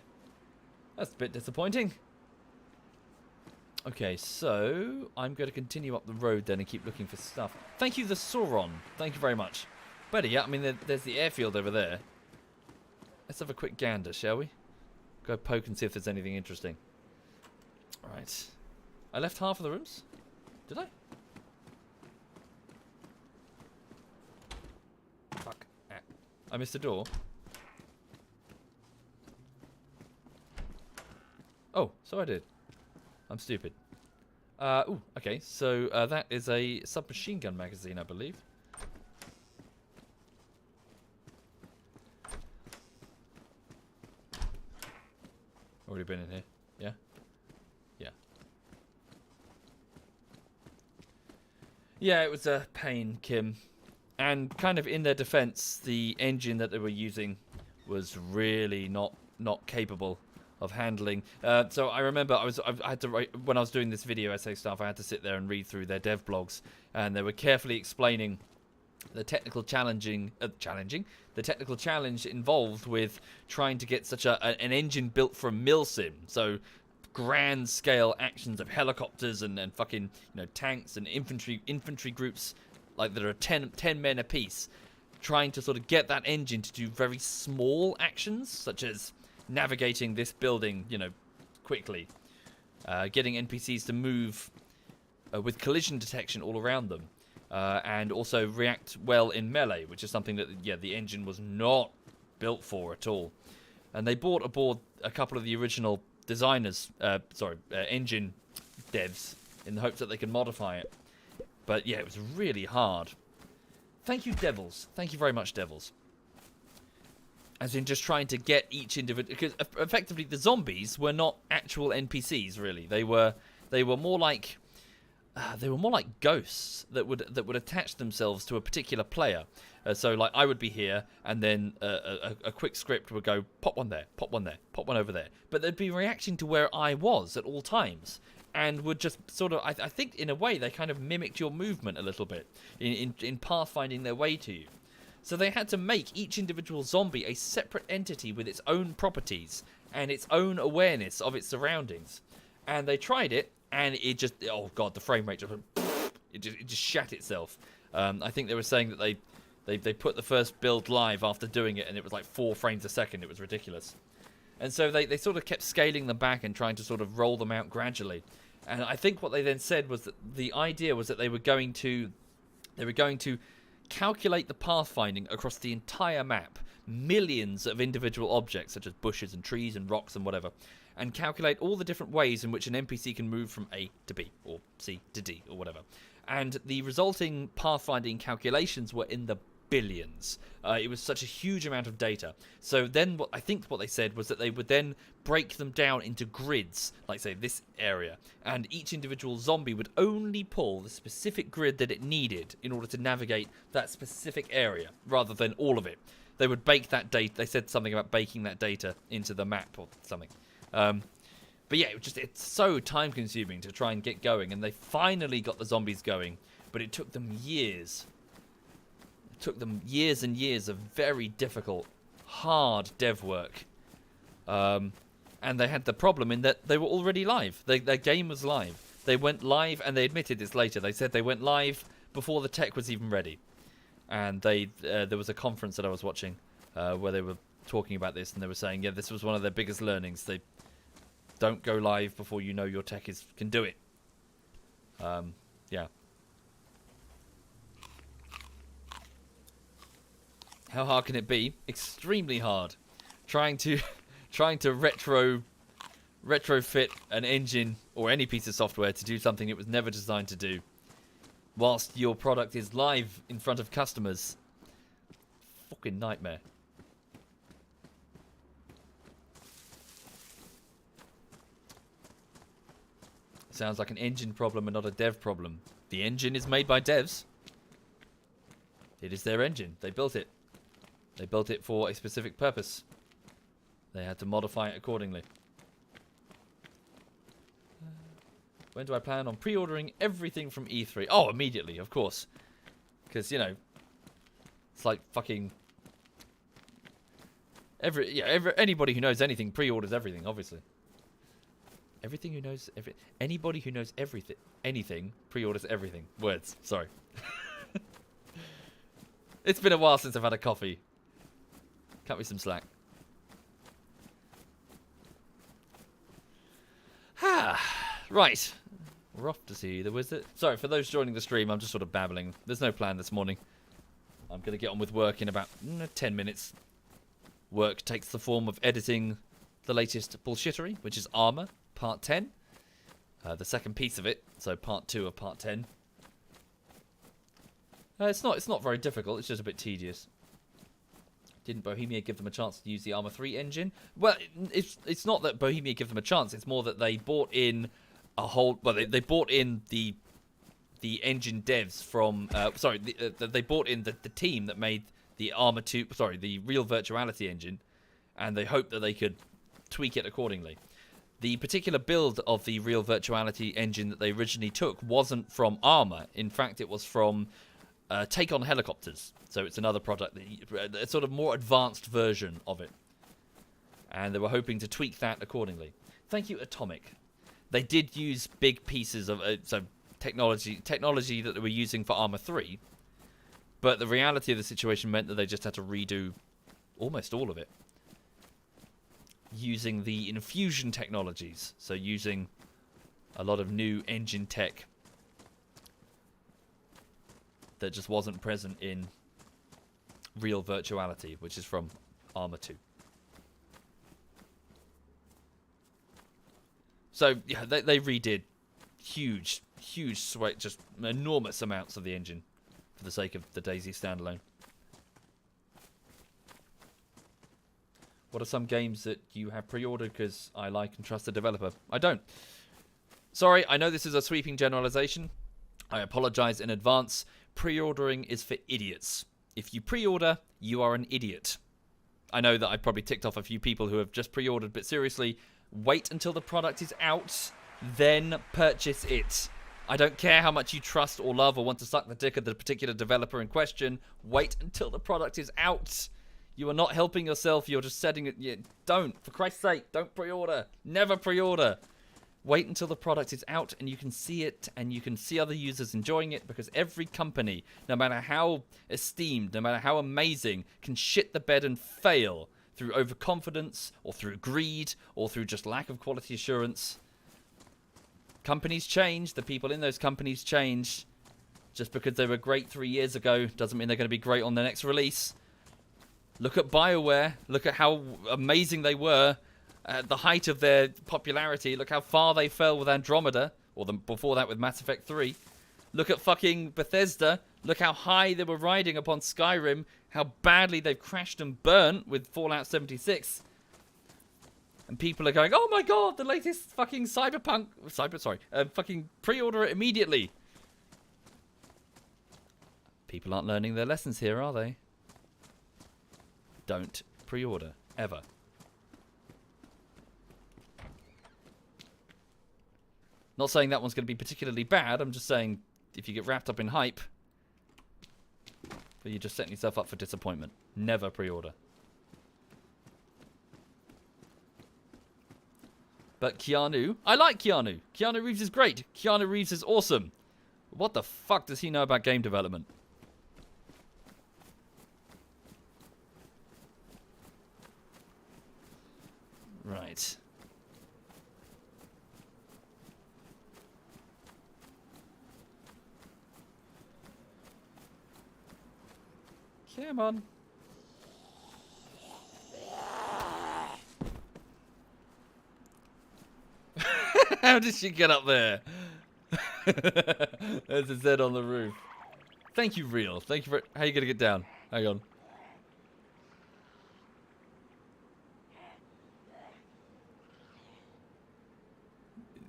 That's a bit disappointing. Okay, so I'm going to continue up the road then and keep looking for stuff. Thank you, the Sauron. Thank you very much. Better yet, I mean, there's the airfield over there. Let's have a quick gander, shall we? Go poke and see if there's anything interesting. Right. I left half of the rooms? Did I? Fuck. Ah. I missed a door. Oh, so I did. I'm stupid. Ooh, okay. So that is a submachine gun magazine, I believe. Already been in here. Yeah? Yeah. Yeah, it was a pain, Kim. And kind of in their defense, the engine that they were using was really not capable of handling. So I remember I had to write, when I was doing this video essay stuff, I had to sit there and read through their dev blogs, and they were carefully explaining the technical the technical challenge involved with trying to get such an engine built for a milsim. So grand scale actions of helicopters and fucking tanks and infantry groups like that are 10 men apiece, trying to sort of get that engine to do very small actions such as navigating this building quickly, getting NPCs to move with collision detection all around them, and also react well in melee, which is something that the engine was not built for at all. And they brought aboard a couple of the original designers, engine devs, in the hopes that they could modify it. But yeah, it was really hard. Thank you, Devils. Thank you very much, Devils. As in just trying to get each individual, because effectively the zombies were not actual NPCs really. They were more like ghosts that would attach themselves to a particular player. So like I would be here, and then a quick script would go pop one there, pop one there, pop one over there. But they'd be reacting to where I was at all times, and would just sort of, I think in a way they kind of mimicked your movement a little bit in pathfinding their way to you. So they had to make each individual zombie a separate entity with its own properties and its own awareness of its surroundings. And they tried it, and it just, oh god, the frame rate just went, it just shat itself. I think they were saying that they put the first build live after doing it, and it was like 4 frames a second. It was ridiculous. And so they sort of kept scaling them back and trying to sort of roll them out gradually. And I think what they then said was that the idea was that they were going to calculate the pathfinding across the entire map, millions of individual objects such as bushes and trees and rocks and whatever, and calculate all the different ways in which an NPC can move from A to B or C to D or whatever. And the resulting pathfinding calculations were in the billions. It was such a huge amount of data. So then what they said was that they would then break them down into grids, like say this area, and each individual zombie would only pull the specific grid that it needed in order to navigate that specific area, rather than all of it. They would bake that data. They said something about baking that data into the map or something. But yeah, it's so time consuming to try and get going, and they finally got the zombies going, but it took them years. It took them years and years of very difficult, hard dev work. And they had the problem in that they were already live. Their game was live. They went live, and they admitted this later. They said they went live before the tech was even ready. And there was a conference that I was watching where they were talking about this, and they were saying, yeah, this was one of their biggest learnings. They don't go live before you know your tech can do it. Yeah. How hard can it be? Extremely hard. Trying to retrofit an engine or any piece of software to do something it was never designed to do, whilst your product is live in front of customers. Fucking nightmare. Sounds like an engine problem and not a dev problem. The engine is made by devs. It is their engine. They built it. They built it for a specific purpose. They had to modify it accordingly. When do I plan on pre-ordering everything from E3? Oh, immediately, of course. Because, it's like fucking... anybody who knows anything pre-orders everything, obviously. Anybody who knows anything pre-orders everything. Words, sorry. It's been a while since I've had a coffee. Cut me some slack. Right. We're off to see the wizard. Sorry, for those joining the stream, I'm just sort of babbling. There's no plan this morning. I'm going to get on with work in about 10 minutes. Work takes the form of editing the latest bullshittery, which is Armor, Part 10. The second piece of it, so Part 2 of Part 10. It's not very difficult, it's just a bit tedious. Didn't Bohemia give them a chance to use the Arma 3 engine? Well, it's not that Bohemia give them a chance. It's more that they bought in a whole... Well, they bought in the engine devs from... they bought in the team that made the Arma 2... Sorry, the Real Virtuality engine. and they hoped that they could tweak it accordingly. The particular build of the real virtuality engine that they originally took wasn't from Arma. In fact, it was from Take On Helicopters. So it's another product, a sort of more advanced version of it. And they were hoping to tweak that accordingly. Thank you, Atomic. They did use big pieces of technology that they were using for Arma 3, but the reality of the situation meant that they just had to redo almost all of it using the infusion technologies, so using a lot of new engine tech that just wasn't present in real virtuality, which is from Arma 2. So, yeah, they redid huge sway, just enormous amounts of the engine for the sake of the DayZ standalone. What are some games that you have pre-ordered because I like and trust the developer? I don't. Sorry, I know this is a sweeping generalization. I apologize in advance. Pre-ordering is for idiots. If you pre-order, you are an idiot. I know that I probably ticked off a few people who have just pre-ordered, but seriously, wait until the product is out, then purchase it. I don't care how much you trust or love or want to suck the dick of the particular developer in question. Wait until the product is out. You are not helping yourself. You're just setting it. Don't. For Christ's sake, don't pre-order. Never pre-order. Wait until the product is out and you can see it and you can see other users enjoying it, because every company, no matter how esteemed, no matter how amazing, can shit the bed and fail through overconfidence or through greed or through just lack of quality assurance. Companies change. The people in those companies change. Just because they were great 3 years ago doesn't mean they're going to be great on the next release. Look at BioWare. Look at how amazing they were at the height of their popularity. Look how far they fell with Andromeda, or before that with Mass Effect 3. Look at fucking Bethesda. Look how high they were riding upon Skyrim. How badly they've crashed and burnt with Fallout 76. And people are going, oh my god, the latest fucking fucking pre-order it immediately. People aren't learning their lessons here, are they? Don't pre-order, ever. Not saying that one's going to be particularly bad, I'm just saying if you get wrapped up in hype, but you're just setting yourself up for disappointment. Never pre-order. But Keanu, I like Keanu. Keanu Reeves is great. Keanu Reeves is awesome. What the fuck does he know about game development? Right. Come on. How did she get up there? There's a Z on the roof. Thank you, Real. Thank you for... How are you going to get down? Hang on.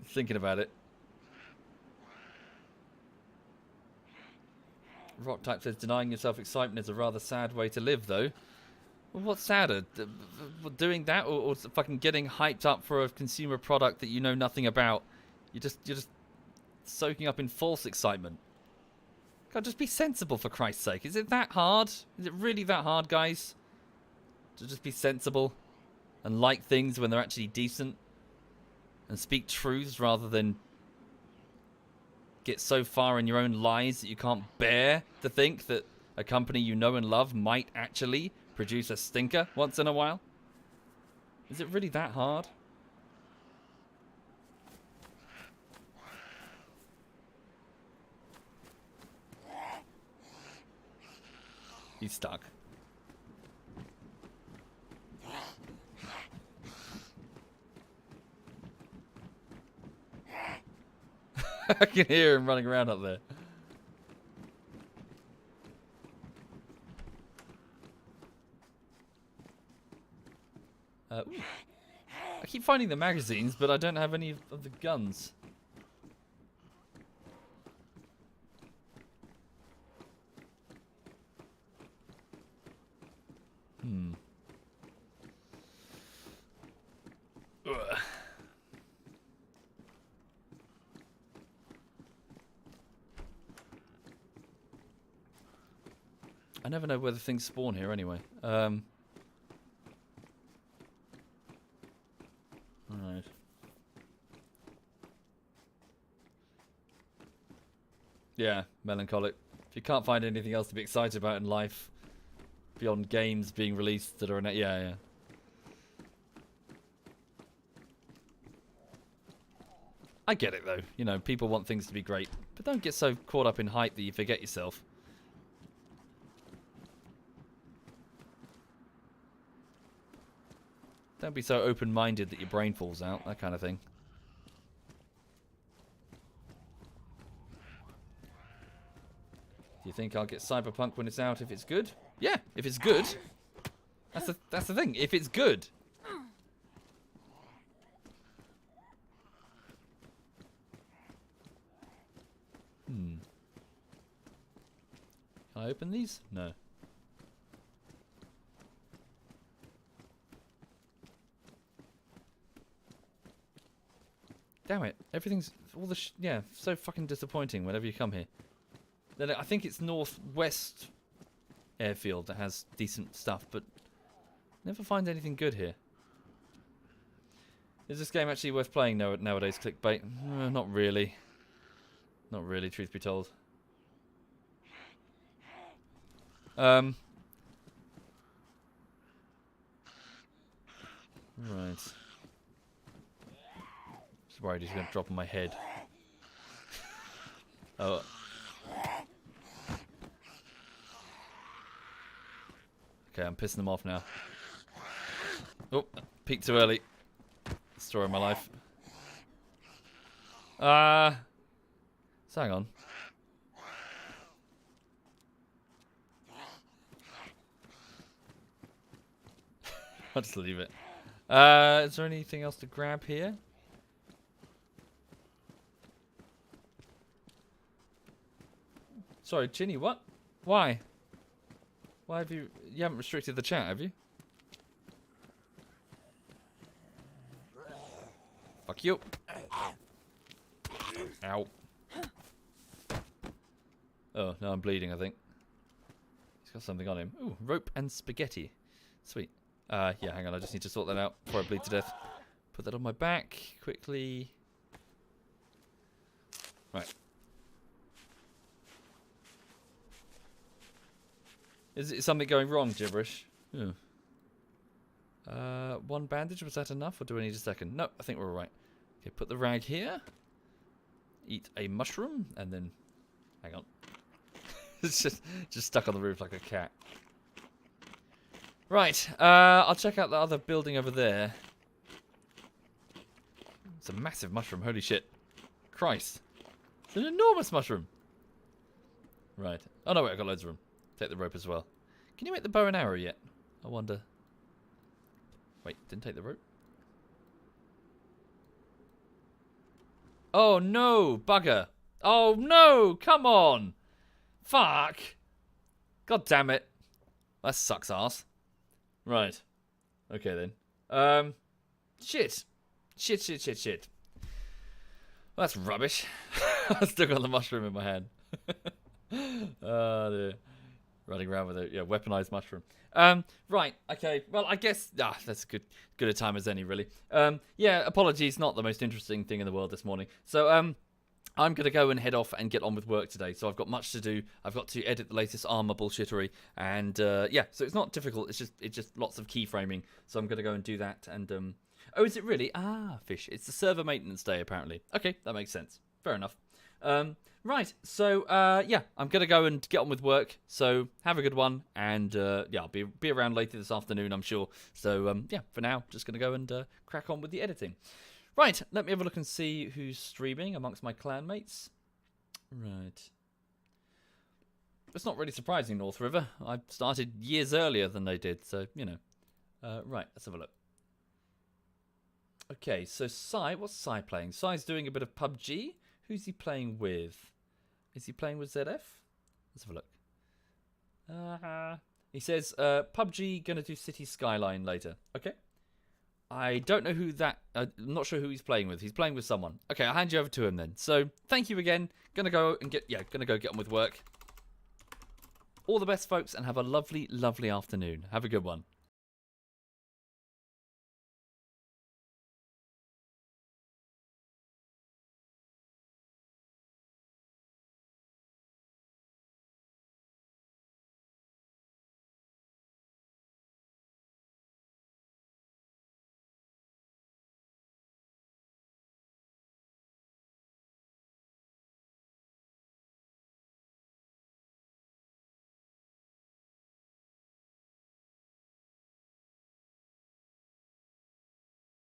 Thinking about it. Rock Type says, denying yourself excitement is a rather sad way to live, though. Well, what's sadder? Doing that or fucking getting hyped up for a consumer product that you know nothing about? You're just soaking up in false excitement. God, just be sensible, for Christ's sake. Is it that hard? Is it really that hard, guys? To just be sensible and like things when they're actually decent and speak truths rather than get so far in your own lies that you can't bear to think that a company you know and love might actually produce a stinker once in a while? Is it really that hard? He's stuck. I can hear him running around up there. I keep finding the magazines, but I don't have any of the guns. I never know whether things spawn here anyway. Right. Yeah, melancholic. If you can't find anything else to be excited about in life beyond games being released that are in it, yeah. I get it though. You know, people want things to be great, but don't get so caught up in hype that you forget yourself. Don't be so open-minded that your brain falls out, that kind of thing. Do you think I'll get Cyberpunk when it's out if it's good? Yeah, if it's good. That's the thing. If it's good. Can I open these? No. Damn it. Everything's all the yeah, so fucking disappointing whenever you come here. Then I think it's northwest airfield that has decent stuff, but never find anything good here. Is this game actually worth playing nowadays, clickbait? Not really. Not really, truth be told. Right. Just worried he's going to drop on my head. Oh. Okay, I'm pissing them off now. Oh, peaked too early. Story of my life. So hang on. I'll just leave it. Is there anything else to grab here? Sorry, Ginny, what? Why? Why have you haven't restricted the chat, have you? Fuck you. Ow. Oh, no, I'm bleeding, I think. He's got something on him. Ooh, rope and spaghetti. Sweet. Yeah, hang on, I just need to sort that out before I bleed to death. Put that on my back, quickly. Right. Is something going wrong, gibberish? Yeah. One bandage, was that enough, or do I need a second? No, I think we're alright. Okay, put the rag here. Eat a mushroom, and then... Hang on. It's just stuck on the roof like a cat. Right, I'll check out the other building over there. It's a massive mushroom, holy shit. Christ. It's an enormous mushroom. Right. Oh no, wait, I've got loads of room. Take the rope as well. Can you make the bow and arrow yet? I wonder. Wait, didn't take the rope? Oh no, bugger. Oh no, come on. Fuck. God damn it. That sucks ass. Right. Okay then. Shit. Shit. Well, that's rubbish. I've still got the mushroom in my hand. Oh dear. Running around with a weaponized mushroom. Right, okay. Well, I guess that's good a time as any, really. Yeah, apologies, not the most interesting thing in the world this morning. So I'm gonna go and head off and get on with work today. So I've got much to do. I've got to edit the latest Armour bullshittery, and yeah, so it's not difficult. It's just lots of keyframing. So I'm gonna go and do that. And oh, is it really? Fish. It's the server maintenance day apparently. Okay, that makes sense. Fair enough. Right, so, yeah, I'm going to go and get on with work, so have a good one, and, yeah, I'll be around later this afternoon, I'm sure, so, yeah, for now, just going to go and crack on with the editing. Right, let me have a look and see who's streaming amongst my clanmates. Right. It's not really surprising, North River. I started years earlier than they did, so, you know. Right, let's have a look. Okay, so Sai, what's Sai playing? Sai's doing a bit of PUBG. Who's he playing with? Is he playing with ZF? Let's have a look. He says, PUBG gonna do City Skyline later. Okay. I don't know who that... I'm not sure who he's playing with. He's playing with someone. Okay, I'll hand you over to him then. So, thank you again. Gonna go get on with work. All the best, folks, and have a lovely, lovely afternoon. Have a good one.